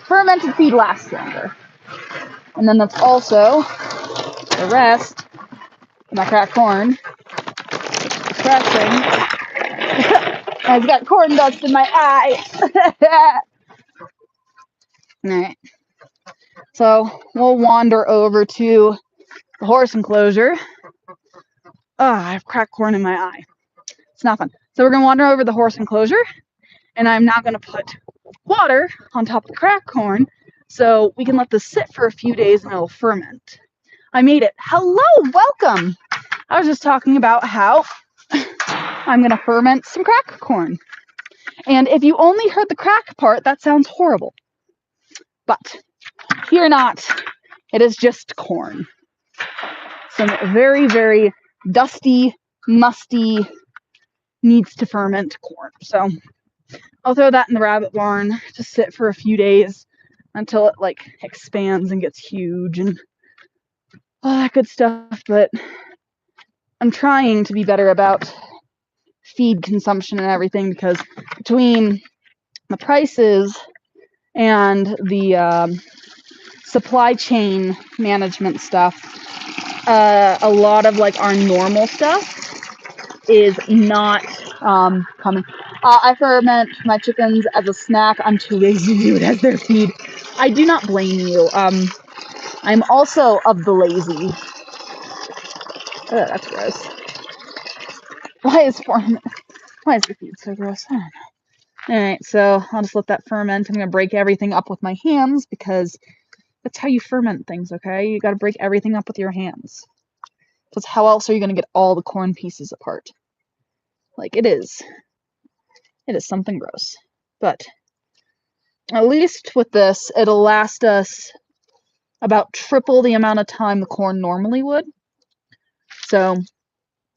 A: fermented feed lasts longer. And then that's also the rest of my cracked corn. It's pressing. I've got corn dust in my eye. Alright. So we'll wander over to the horse enclosure. I have cracked corn in my eye. It's not fun. So we're gonna wander over the horse enclosure, and I'm now gonna put water on top of the cracked corn so we can let this sit for a few days and it'll ferment. I made it. Hello, welcome. I was just talking about how I'm going to ferment some cracked corn. And if you only heard the crack part, that sounds horrible. But fear not, it is just corn. Some very, very dusty, musty, needs to ferment corn. So I'll throw that in the rabbit barn to sit for a few days until it like expands and gets huge and all that good stuff, but I'm trying to be better about feed consumption and everything, because between the prices and the supply chain management stuff, a lot of like our normal stuff is not coming. I ferment my chickens as a snack. I'm too lazy to do it as their feed. I do not blame you. I'm also of the lazy. Oh, that's gross. Why is the feed so gross? I don't know. Alright, so I'll just let that ferment. I'm going to break everything up with my hands, because that's how you ferment things, okay? You got to break everything up with your hands. Because how else are you going to get all the corn pieces apart? Like, it is something gross. But at least with this, it'll last us about triple the amount of time the corn normally would. So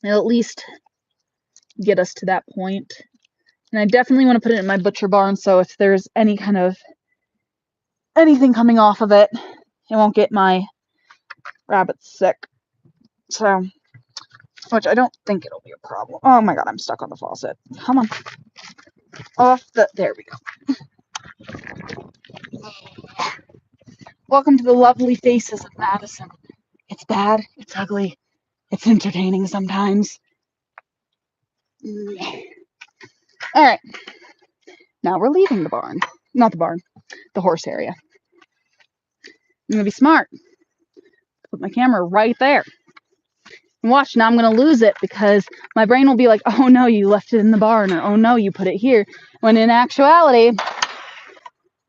A: it'll at least get us to that point. And I definitely want to put it in my butcher barn, so if there's any kind of anything coming off of it, it won't get my rabbits sick. So, which I don't think it'll be a problem. Oh my god, I'm stuck on the faucet. Come on. There we go. Welcome to the lovely faces of Madison. It's bad, it's ugly, it's entertaining sometimes. Alright. Now we're leaving the barn. Not the barn, the horse area. I'm gonna be smart. Put my camera right there. And watch, now I'm gonna lose it, because my brain will be like, oh no, you left it in the barn, or oh no, you put it here. When in actuality,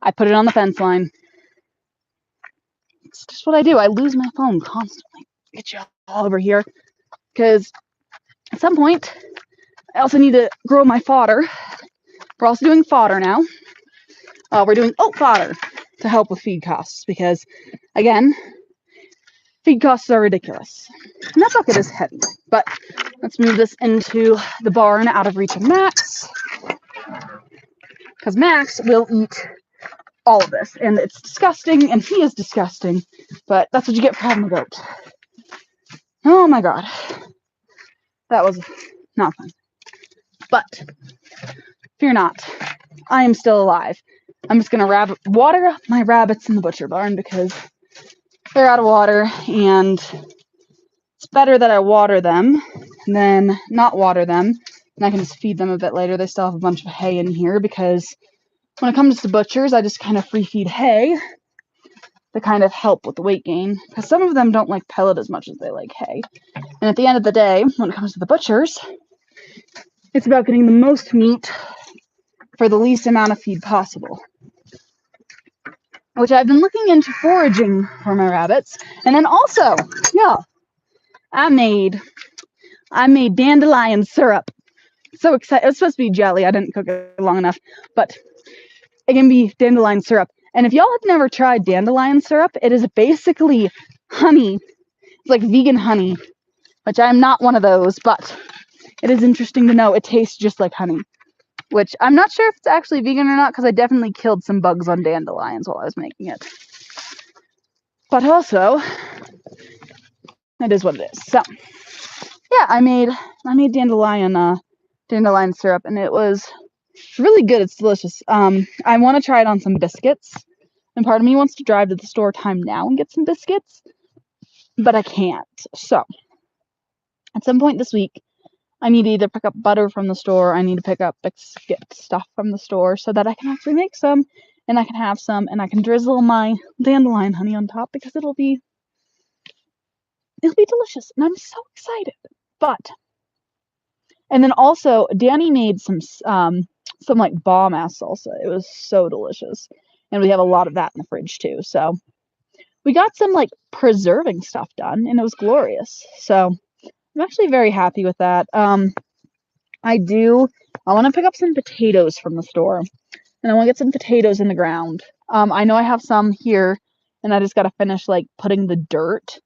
A: I put it on the fence line. It's just what I do. I lose my phone constantly. Get you all over here. Because at some point, I also need to grow my fodder. We're also doing fodder now. We're doing oat fodder to help with feed costs, because, again, feed costs are ridiculous. And that bucket is heavy. But let's move this into the barn out of reach of Max, because Max will eat all of this. And it's disgusting, and he is disgusting. But that's what you get for having a goat. Oh my god. That was not fun. But fear not. I am still alive. I'm just going to water my rabbits in the butcher barn, because they're out of water, and it's better that I water them than not water them, and I can just feed them a bit later. They still have a bunch of hay in here, because when it comes to butchers, I just kind of free feed hay to kind of help with the weight gain, because some of them don't like pellet as much as they like hay. And at the end of the day, when it comes to the butchers, it's about getting the most meat for the least amount of feed possible. Which I've been looking into foraging for my rabbits. And then also, yeah, I made dandelion syrup. So excited. It was supposed to be jelly. I didn't cook it long enough. But it can be dandelion syrup. And if y'all have never tried dandelion syrup, it is basically honey. It's like vegan honey, which I'm not one of those, but it is interesting to know it tastes just like honey. Which I'm not sure if it's actually vegan or not, because I definitely killed some bugs on dandelions while I was making it. But also, it is what it is. So, yeah, I made dandelion syrup, and it was really good. It's delicious. I want to try it on some biscuits, and part of me wants to drive to the store time now and get some biscuits, but I can't. So, at some point this week, I need to either pick up butter from the store, or I need to pick up biscuit stuff from the store, so that I can actually make some, and I can have some, and I can drizzle my dandelion honey on top, because it'll be delicious, and I'm so excited. And then also, Danny made some like bomb ass salsa. It was so delicious, and we have a lot of that in the fridge too. So we got some like preserving stuff done, and it was glorious. So I'm actually very happy with that. I want to pick up some potatoes from the store, and I want to get some potatoes in the ground. I know I have some here, and I just got to finish like putting the dirt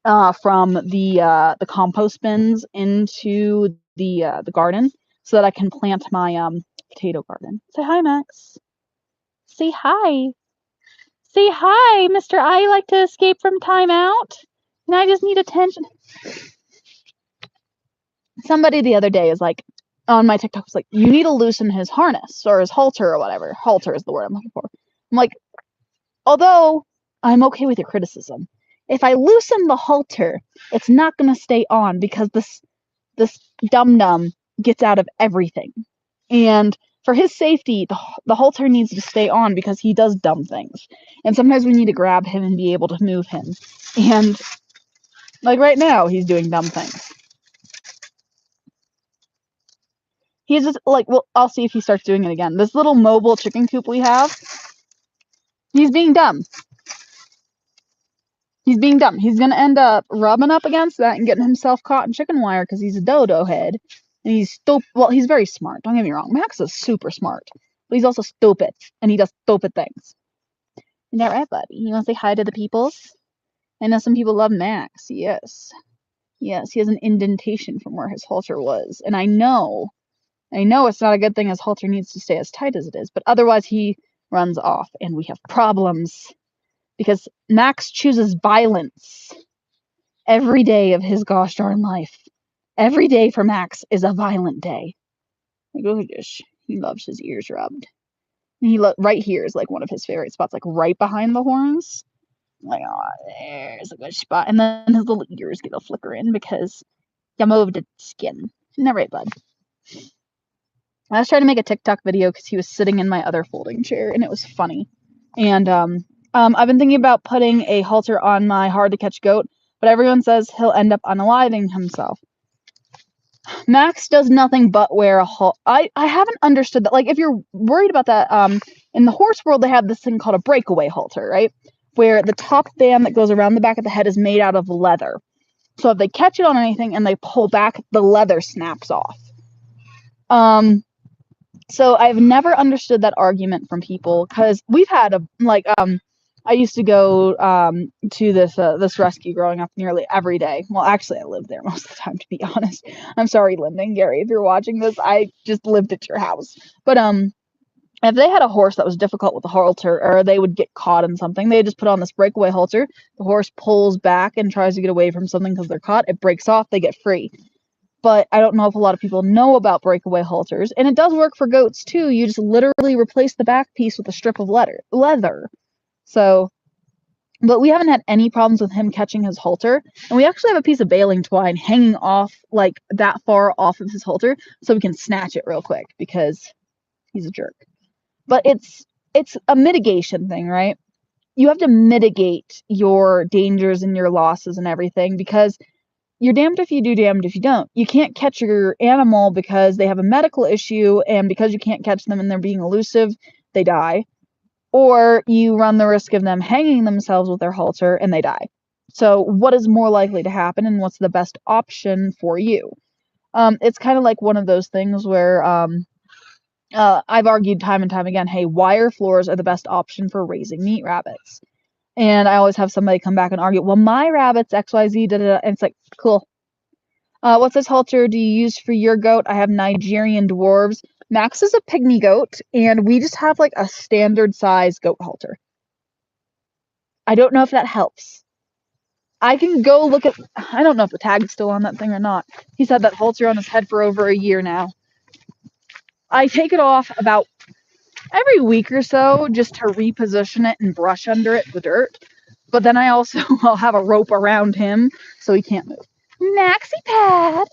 A: from the compost bins into the garden, so that I can plant my potato garden. Say hi, Max. Say hi. Say hi, Mr. I like to escape from timeout.
B: and I just need attention. Somebody the other day is like, on my TikTok was like, you need to loosen his harness or his halter or whatever. Halter is the word I'm looking for. I'm like, although I'm okay with your criticism, if I loosen the halter, it's not going to stay on because this dum-dum gets out of everything. And for his safety, the halter needs to stay on because he does dumb things. And sometimes we need to grab him and be able to move him. And like right now, he's doing dumb things. He's just like, well, I'll see if he starts doing it again. This little mobile chicken coop we have, he's being dumb. He's being dumb. He's going to end up rubbing up against that and getting himself caught in chicken wire because he's a dodo head. And he's stupid. Well, he's very smart. Don't get me wrong. Max is super smart. But he's also stupid. And he does stupid things. Isn't that right, buddy? You want to say hi to the peoples? I know some people love Max. Yes. Yes, he has an indentation from where his halter was. And I know it's not a good thing his halter needs to stay as tight as it is. But otherwise, he runs off. And we have problems. Because Max chooses violence every day of his gosh darn life. Every day for Max is a violent day. Like, oh, gosh, he loves his ears rubbed. And he right here is like one of his favorite spots, like right behind the horns. Like, oh, there's a good spot. And then his little ears get a flicker in because you moved its skin. Isn't that right, bud? I was trying to make a TikTok video because he was sitting in my other folding chair, and it was funny. And I've been thinking about putting a halter on my hard-to-catch goat, but everyone says he'll end up unaliving himself. Max does nothing but wear a halter. I haven't understood that. Like, if you're worried about that, in the horse world, they have this thing called a breakaway halter, right? Where the top band that goes around the back of the head is made out of leather. So if they catch it on anything and they pull back, the leather snaps off. So I've never understood that argument from people because we've had I used to go to this rescue growing up nearly every day. Well, actually, I lived there most of the time, to be honest. I'm sorry, Lyndon, Gary, if you're watching this. I just lived at your house. But if they had a horse that was difficult with the halter, or they would get caught in something, they just put on this breakaway halter. The horse pulls back and tries to get away from something because they're caught. It breaks off. They get free. But I don't know if a lot of people know about breakaway halters. And it does work for goats, too. You just literally replace the back piece with a strip of leather. So, but we haven't had any problems with him catching his halter. And we actually have a piece of baling twine hanging off, like, that far off of his halter, so we can snatch it real quick, because he's a jerk. But it's a mitigation thing, right? You have to mitigate your dangers and your losses and everything, because you're damned if you do, damned if you don't. You can't catch your animal because they have a medical issue, and because you can't catch them and they're being elusive, they die. Or you run the risk of them hanging themselves with their halter and they die. So what is more likely to happen, and what's the best option for you? It's kind of like one of those things where I've argued time and time again, hey, wire floors are the best option for raising meat rabbits. And I always have somebody come back and argue, well, my rabbit's XYZ, da-da-da. And it's like, cool. What's this halter do you use for your goat? I have Nigerian dwarves. Max is a pygmy goat, and we just have like a standard size goat halter. I don't know if that helps. I can go look at, I don't know if the tag's still on that thing or not. He's had that halter on his head for over a year now. I take it off about every week or so just to reposition it and brush under it the dirt. But then I'll have a rope around him so he can't move. Maxie Pad!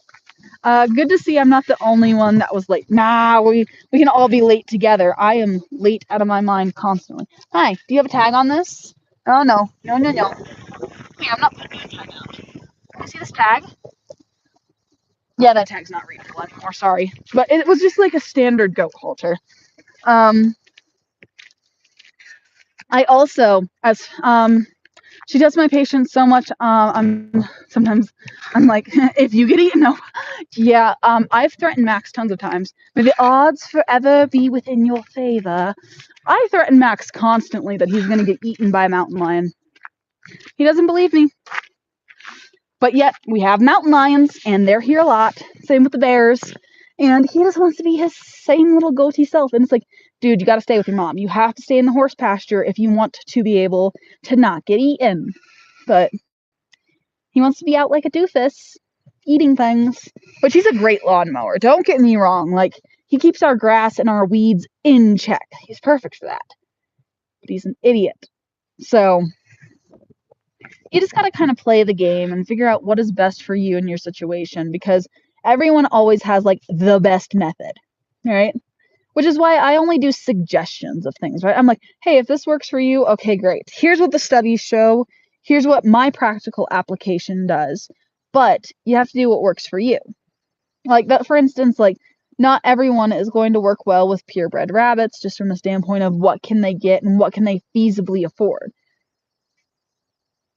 B: Good to see I'm not the only one that was late. Nah, we can all be late together. I am late out of my mind constantly. Hi, do you have a tag on this? Oh, no. No. Here, I'm not putting a tag out. You see this tag? Yeah, that tag's not readable anymore, sorry. But it was just like a standard goat halter. I also, as she does my patients so much, I'm like, if you get eaten, no. Yeah, I've threatened Max tons of times. May the odds forever be within your favor. I threaten Max constantly that he's going to get eaten by a mountain lion. He doesn't believe me. But yet, we have mountain lions, and they're here a lot. Same with the bears. And he just wants to be his same little goatee self. And it's like, dude, you got to stay with your mom. You have to stay in the horse pasture if you want to be able to not get eaten. But He wants to be out like a doofus, eating things. But he's a great lawnmower. Don't get me wrong. Like, he keeps our grass and our weeds in check. He's perfect for that. But he's an idiot. So you just got to kind of play the game and figure out what is best for you in your situation, because everyone always has like the best method, right? Which is why I only do suggestions of things, right? I'm like, hey, if this works for you, okay, great. Here's what the studies show. Here's what my practical application does. But you have to do what works for you. Like that, for instance, like not everyone is going to work well with purebred rabbits, just from the standpoint of what can they get and what can they feasibly afford.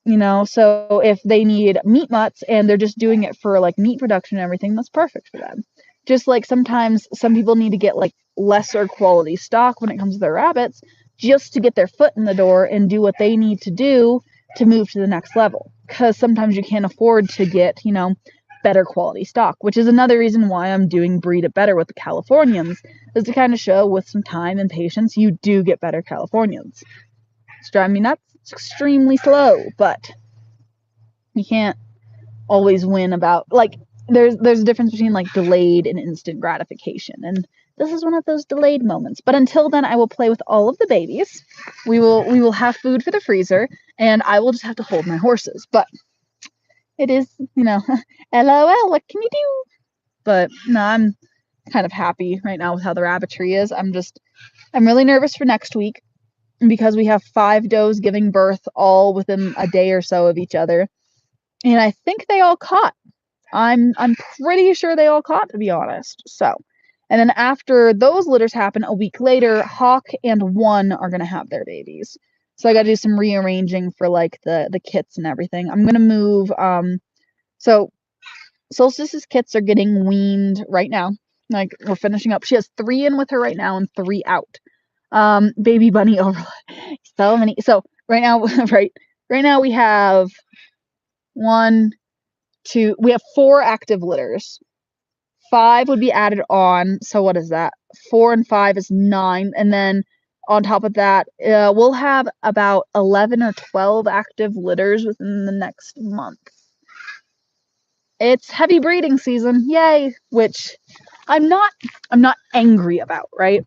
B: You know, so if they need meat mutts and they're just doing it for like meat production and everything, that's perfect for them. Just like sometimes some people need to get like lesser quality stock when it comes to their rabbits just to get their foot in the door and do what they need to do to move to the next level. Because sometimes you can't afford to get, you know, better quality stock, which is another reason why I'm doing Breed It Better with the Californians, is to kind of show with some time and patience, you do get better Californians. It's driving me nuts. It's extremely slow, but you can't always win about, like, there's a difference between like delayed and instant gratification, and this is one of those delayed moments. But until then, I will play with all of the babies. We will have food for the freezer, and I will just have to hold my horses. But it is, you know, LOL, what can you do? But no, I'm kind of happy right now with how the rabbitry is. I'm really nervous for next week, because we have 5 does giving birth all within a day or so of each other. And I think they all caught. I'm pretty sure they all caught, to be honest. So, and then after those litters happen, a week later, Hawk and One are going to have their babies. So I got to do some rearranging for like the kits and everything. I'm going to move, so Solstice's kits are getting weaned right now. Like, we're finishing up. She has 3 in with her right now and 3 out. Baby bunny overload. So many. So right now, right now we have 1, 2. We have 4 active litters. 5 would be added on. So what is that? 4 and 5 is 9, and then on top of that, we'll have about 11 or 12 active litters within the next month. It's heavy breeding season, yay! Which I'm not angry about, right?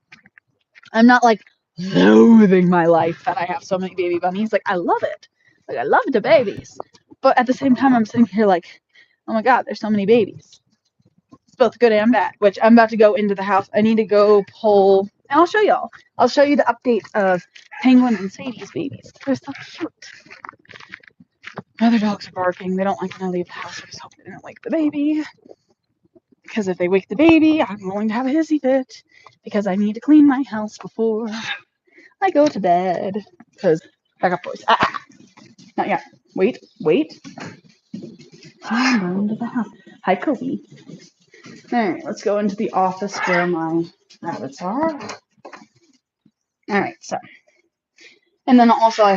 B: I'm not like loathing my life that I have so many baby bunnies. Like, I love it. Like, I love the babies. But at the same time, I'm sitting here like, oh my god, there's so many babies. It's both good and bad, which I'm about to go into the house. I need to go pull, and I'll show y'all. I'll show you the update of Penguin and Sadie's babies. They're so cute. Other dogs are barking. They don't like when I leave the house. I just hope they don't wake the baby. Because if they wake the baby, I'm going to have a hissy fit. Because I need to clean my house before I go to bed. Because, back up, boys. Not yet. Wait. I'm going to the house. Hi, Kobe. Alright, let's go into the office where my rabbits are. Alright, so. And then also I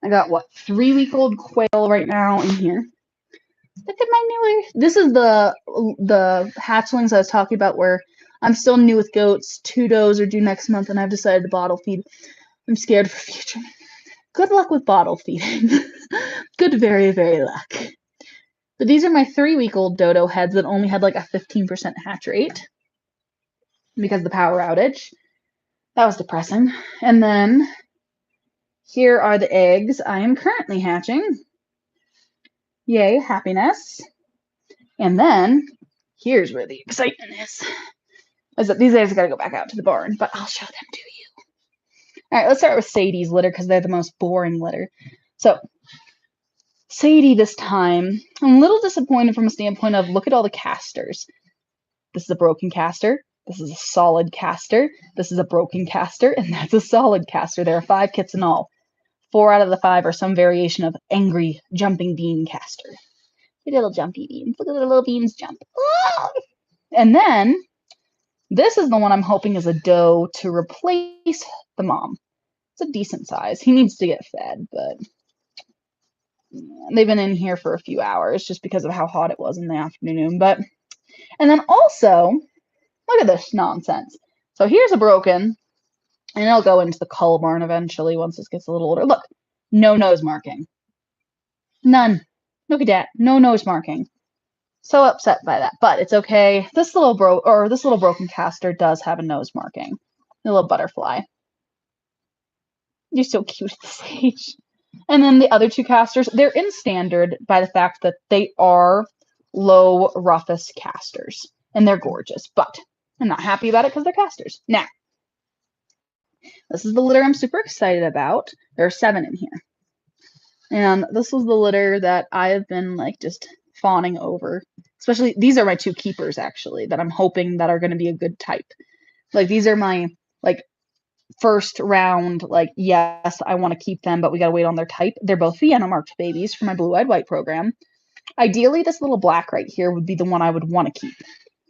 B: got 3-week-old quail right now in here. Look at my newer. This is the hatchlings I was talking about, where I'm still new with goats. 2 does are due next month, and I've decided to bottle feed. I'm scared for future. Good luck with bottle feeding. Good, very, very luck. But these are my 3-week-old dodo heads that only had like a 15% hatch rate because of the power outage. That was depressing. And then here are the eggs I am currently hatching. Yay, happiness. And then here's where the excitement is. These eggs gotta go back out to the barn, but I'll show them to you. All right, let's start with Sadie's litter because they're the most boring litter. So Sadie this time, I'm a little disappointed from a standpoint of, look at all the casters. This is a broken caster. This is a solid caster. This is a broken caster, and that's a solid caster. There are 5 kits in all. 4 out of the 5 are some variation of angry jumping bean caster. Little jumpy beans. Look at the little beans jump. Oh! And then this is the one I'm hoping is a doe to replace the mom. It's a decent size. He needs to get fed, but they've been in here for a few hours just because of how hot it was in the afternoon. But, and then also, look at this nonsense. So here's a broken, and it'll go into the cull barn eventually once this gets a little older. Look, no nose marking. None. Look at that. No nose marking. So upset by that, but it's okay. This little broken caster does have a nose marking. A little butterfly. You're so cute at this age. And then the other two casters, they're in standard by the fact that they are low Rufus casters. And they're gorgeous, but I'm not happy about it because they're casters. Now, this is the litter I'm super excited about. There are 7 in here. And this was the litter that I have been like just fawning over. Especially, these are my 2 keepers actually, that I'm hoping that are going to be a good type. Like, these are my, like, first round, like, yes, I want to keep them, but we got to wait on their type. They're both Vienna marked babies for my blue-eyed white program. Ideally, this little black right here would be the one I would want to keep.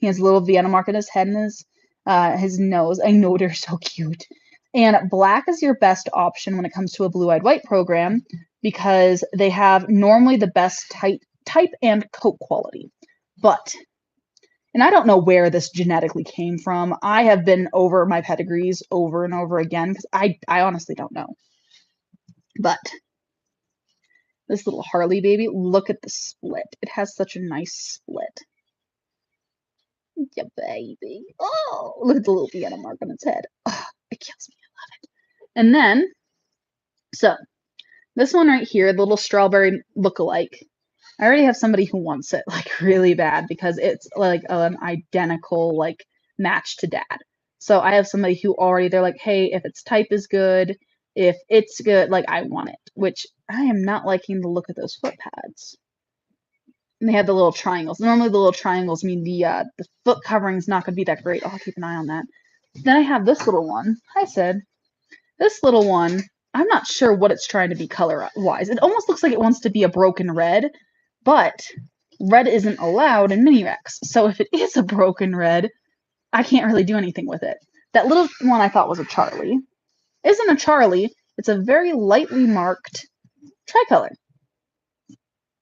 B: He has a little Vienna mark on his head and his nose. I know they're so cute. And black is your best option when it comes to a blue-eyed white program because they have normally the best type and coat quality. But, and I don't know where this genetically came from. I have been over my pedigrees over and over again because I honestly don't know. But this little Harley baby, look at the split. It has such a nice split. Yeah, baby. Oh, look at the little Vienna mark on its head. Oh, it kills me. I love it. And then, so this one right here, the little strawberry look-alike. I already have somebody who wants it like really bad because it's like an identical like match to dad. So I have somebody who already, they're like, hey, if its type is good, if it's good, like I want it, which I am not liking the look of those foot pads. And they have the little triangles. Normally the little triangles mean the foot covering is not going to be that great. I'll keep an eye on that. Then I have this little one. Hi, Sid. This little one, I'm not sure what it's trying to be color-wise. It almost looks like it wants to be a broken red, but red isn't allowed in Mini-Rex. So if it is a broken red, I can't really do anything with it. That little one I thought was a Charlie. Isn't a Charlie. It's a very lightly marked tricolor.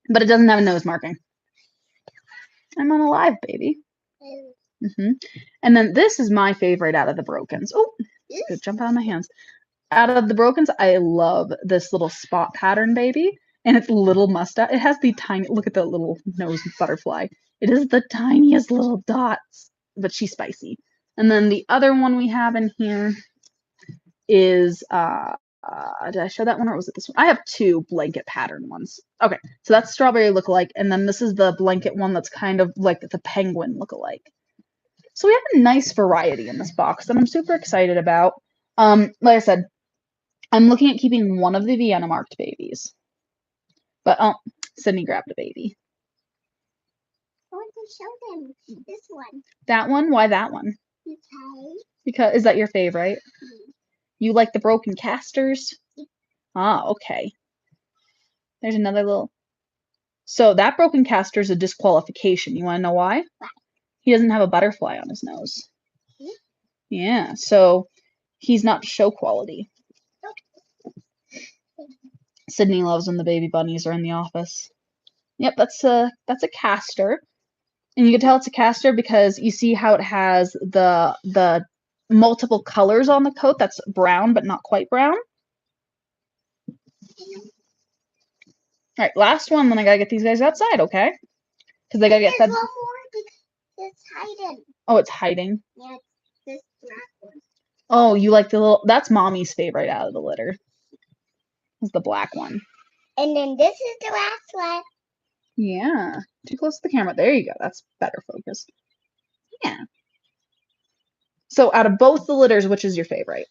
B: But it doesn't have a nose marking. I'm on a live, baby. And then this is my favorite out of the Brokens. Oh, good jump out of my hands. Out of the Brokens, I love this little spot pattern baby. And its little mustache. It has the tiny, look at the little nose butterfly. It is the tiniest little dots, but she's spicy. And then the other one we have in here is, did I show that one or was it this one? I have 2 blanket pattern ones. Okay, so that's strawberry lookalike. And then this is the blanket one that's kind of like the penguin lookalike. So we have a nice variety in this box that I'm super excited about. Like I said, I'm looking at keeping one of the Vienna marked babies. But Sydney grabbed a baby.
C: I want to show them this one.
B: That one? Why that one? Because is that your favorite? You like the broken casters? Ah, okay. There's another little. So that broken caster is a disqualification. You want to know why? He doesn't have a butterfly on his nose. Yeah, so he's not show quality. Sydney loves when the baby bunnies are in the office. Yep, that's a caster. And you can tell it's a caster because you see how it has the multiple colors on the coat. That's brown, but not quite brown. All right, last one. Then I gotta get these guys outside, okay? Because they gotta get fed.
C: One more because it's hiding.
B: Oh, it's hiding.
C: Yeah, it's this black one.
B: Oh, you like the little. That's mommy's favorite out of the litter. Is the black one.
C: And then this is the last one.
B: Yeah, too close to the camera. There you go. That's better focus. Yeah. So out of both the litters, which is your favorite?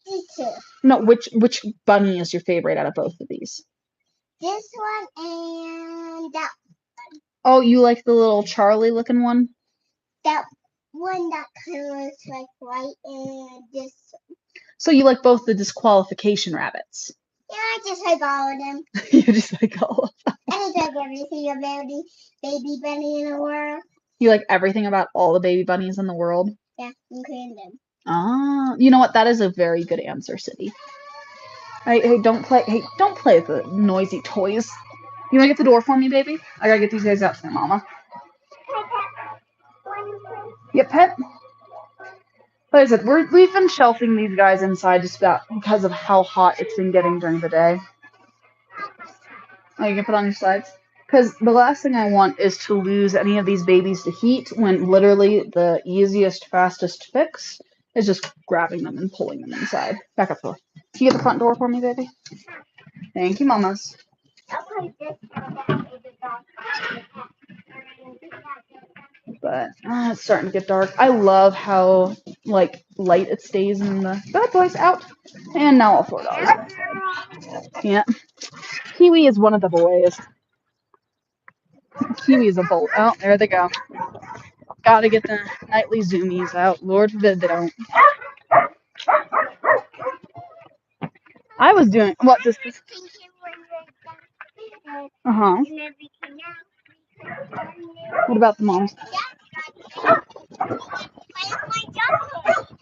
C: These 2.
B: No, which bunny is your favorite out of both of these?
C: This one and that.
B: Oh, you like the little Charlie looking one?
C: That one that kind of looks like white and this.
B: So you like both the disqualification rabbits?
C: Yeah, I just like all of them.
B: You just like all of them.
C: I just like everything about the baby bunny in the world.
B: You like everything about all the baby bunnies in the world?
C: Yeah, including them.
B: Ah, you know what? That is a very good answer, City. Hey, don't play with the noisy toys. You wanna get the door for me, baby? I gotta get these guys out to their mama. Yep, pet. Like I said, we've been shelving these guys inside just about because of how hot it's been getting during the day.
A: Oh, you can put on your slides? Because the last thing I want is to lose any of these babies to heat when literally the easiest, fastest fix is just grabbing them and pulling them inside. Back up door. Can you get the front door for me, baby? Thank you, mamas. But it's starting to get dark. I love how like light it stays in the bad boys out. And now all $4. Yeah. Kiwi is one of the boys. Kiwi is a bolt. Oh, there they go. Gotta get the nightly zoomies out. Lord forbid they don't. I was doing what this. Uh-huh. What about the moms?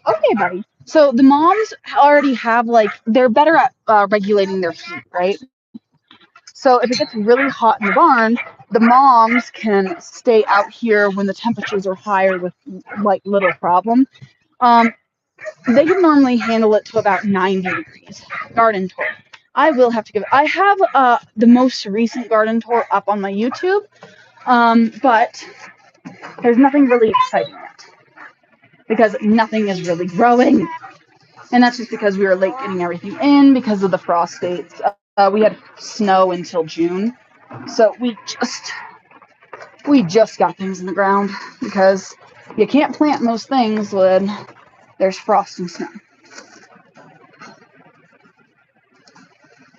A: Okay, buddy. So the moms already have like they're better at regulating their heat, right? So if it gets really hot in the barn, the moms can stay out here when the temperatures are higher with like little problem. They can normally handle it to about 90 degrees. Garden tour. I will have to give it. I have the most recent garden tour up on my YouTube, but there's nothing really exciting yet because nothing is really growing. And that's just because we were late getting everything in because of the frost dates. We had snow until June. So we just got things in the ground because you can't plant most things when there's frost and snow.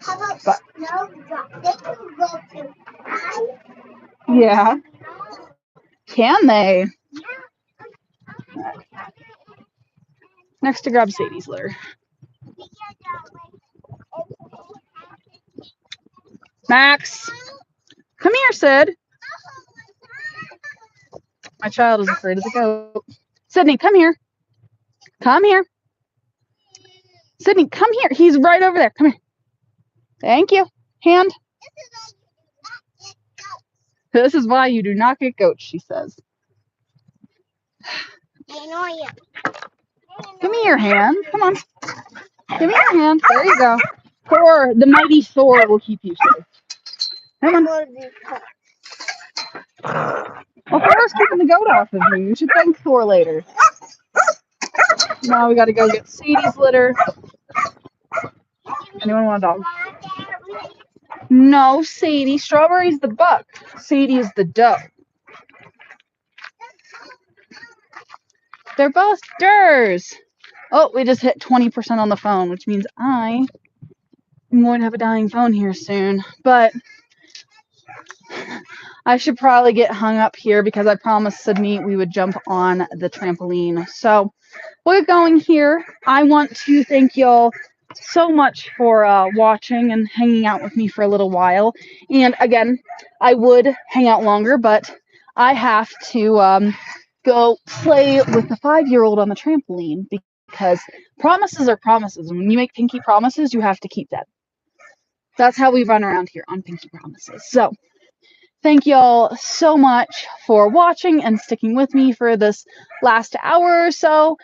C: How about
A: But-
C: snowdrop? They can go to high.
A: Yeah. Can they? Next to grab Sadie's litter. Max! Come here, Sid. My child is afraid of the goat. Sydney, come here. Come here. Sydney, come here. He's right over there. Come here. Thank you. Hand. This is why you do not get goats, she says.
C: I know you.
A: Give me your hand. Come on. Give me your hand. There you go. Thor, the mighty Thor will keep you safe. Come on. Well, Thor's keeping the goat off of you. You should thank Thor later. Now we gotta go get Sadie's litter. Anyone want a dog? No, Sadie. Strawberry's the buck. Sadie is the duck. They're both durs. Oh, we just hit 20% on the phone, which means I am going to have a dying phone here soon. But I should probably get hung up here because I promised Sydney we would jump on the trampoline. So we're going here. I want to thank y'all so much for watching and hanging out with me for a little while. And again, I would hang out longer, but I have to go play with the 5-year-old on the trampoline because promises are promises. And when you make pinky promises, you have to keep them. That's how we run around here on pinky promises. So thank y'all so much for watching and sticking with me for this last hour or so.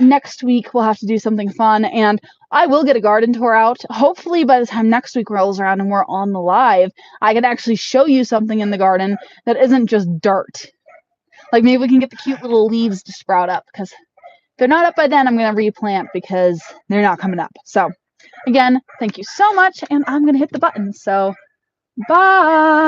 A: Next week, we'll have to do something fun, and I will get a garden tour out. Hopefully, by the time next week rolls around and we're on the live, I can actually show you something in the garden that isn't just dirt. Like maybe we can get the cute little leaves to sprout up, because if they're not up by then, I'm going to replant because they're not coming up. So, again, thank you so much, and I'm going to hit the button. So, bye!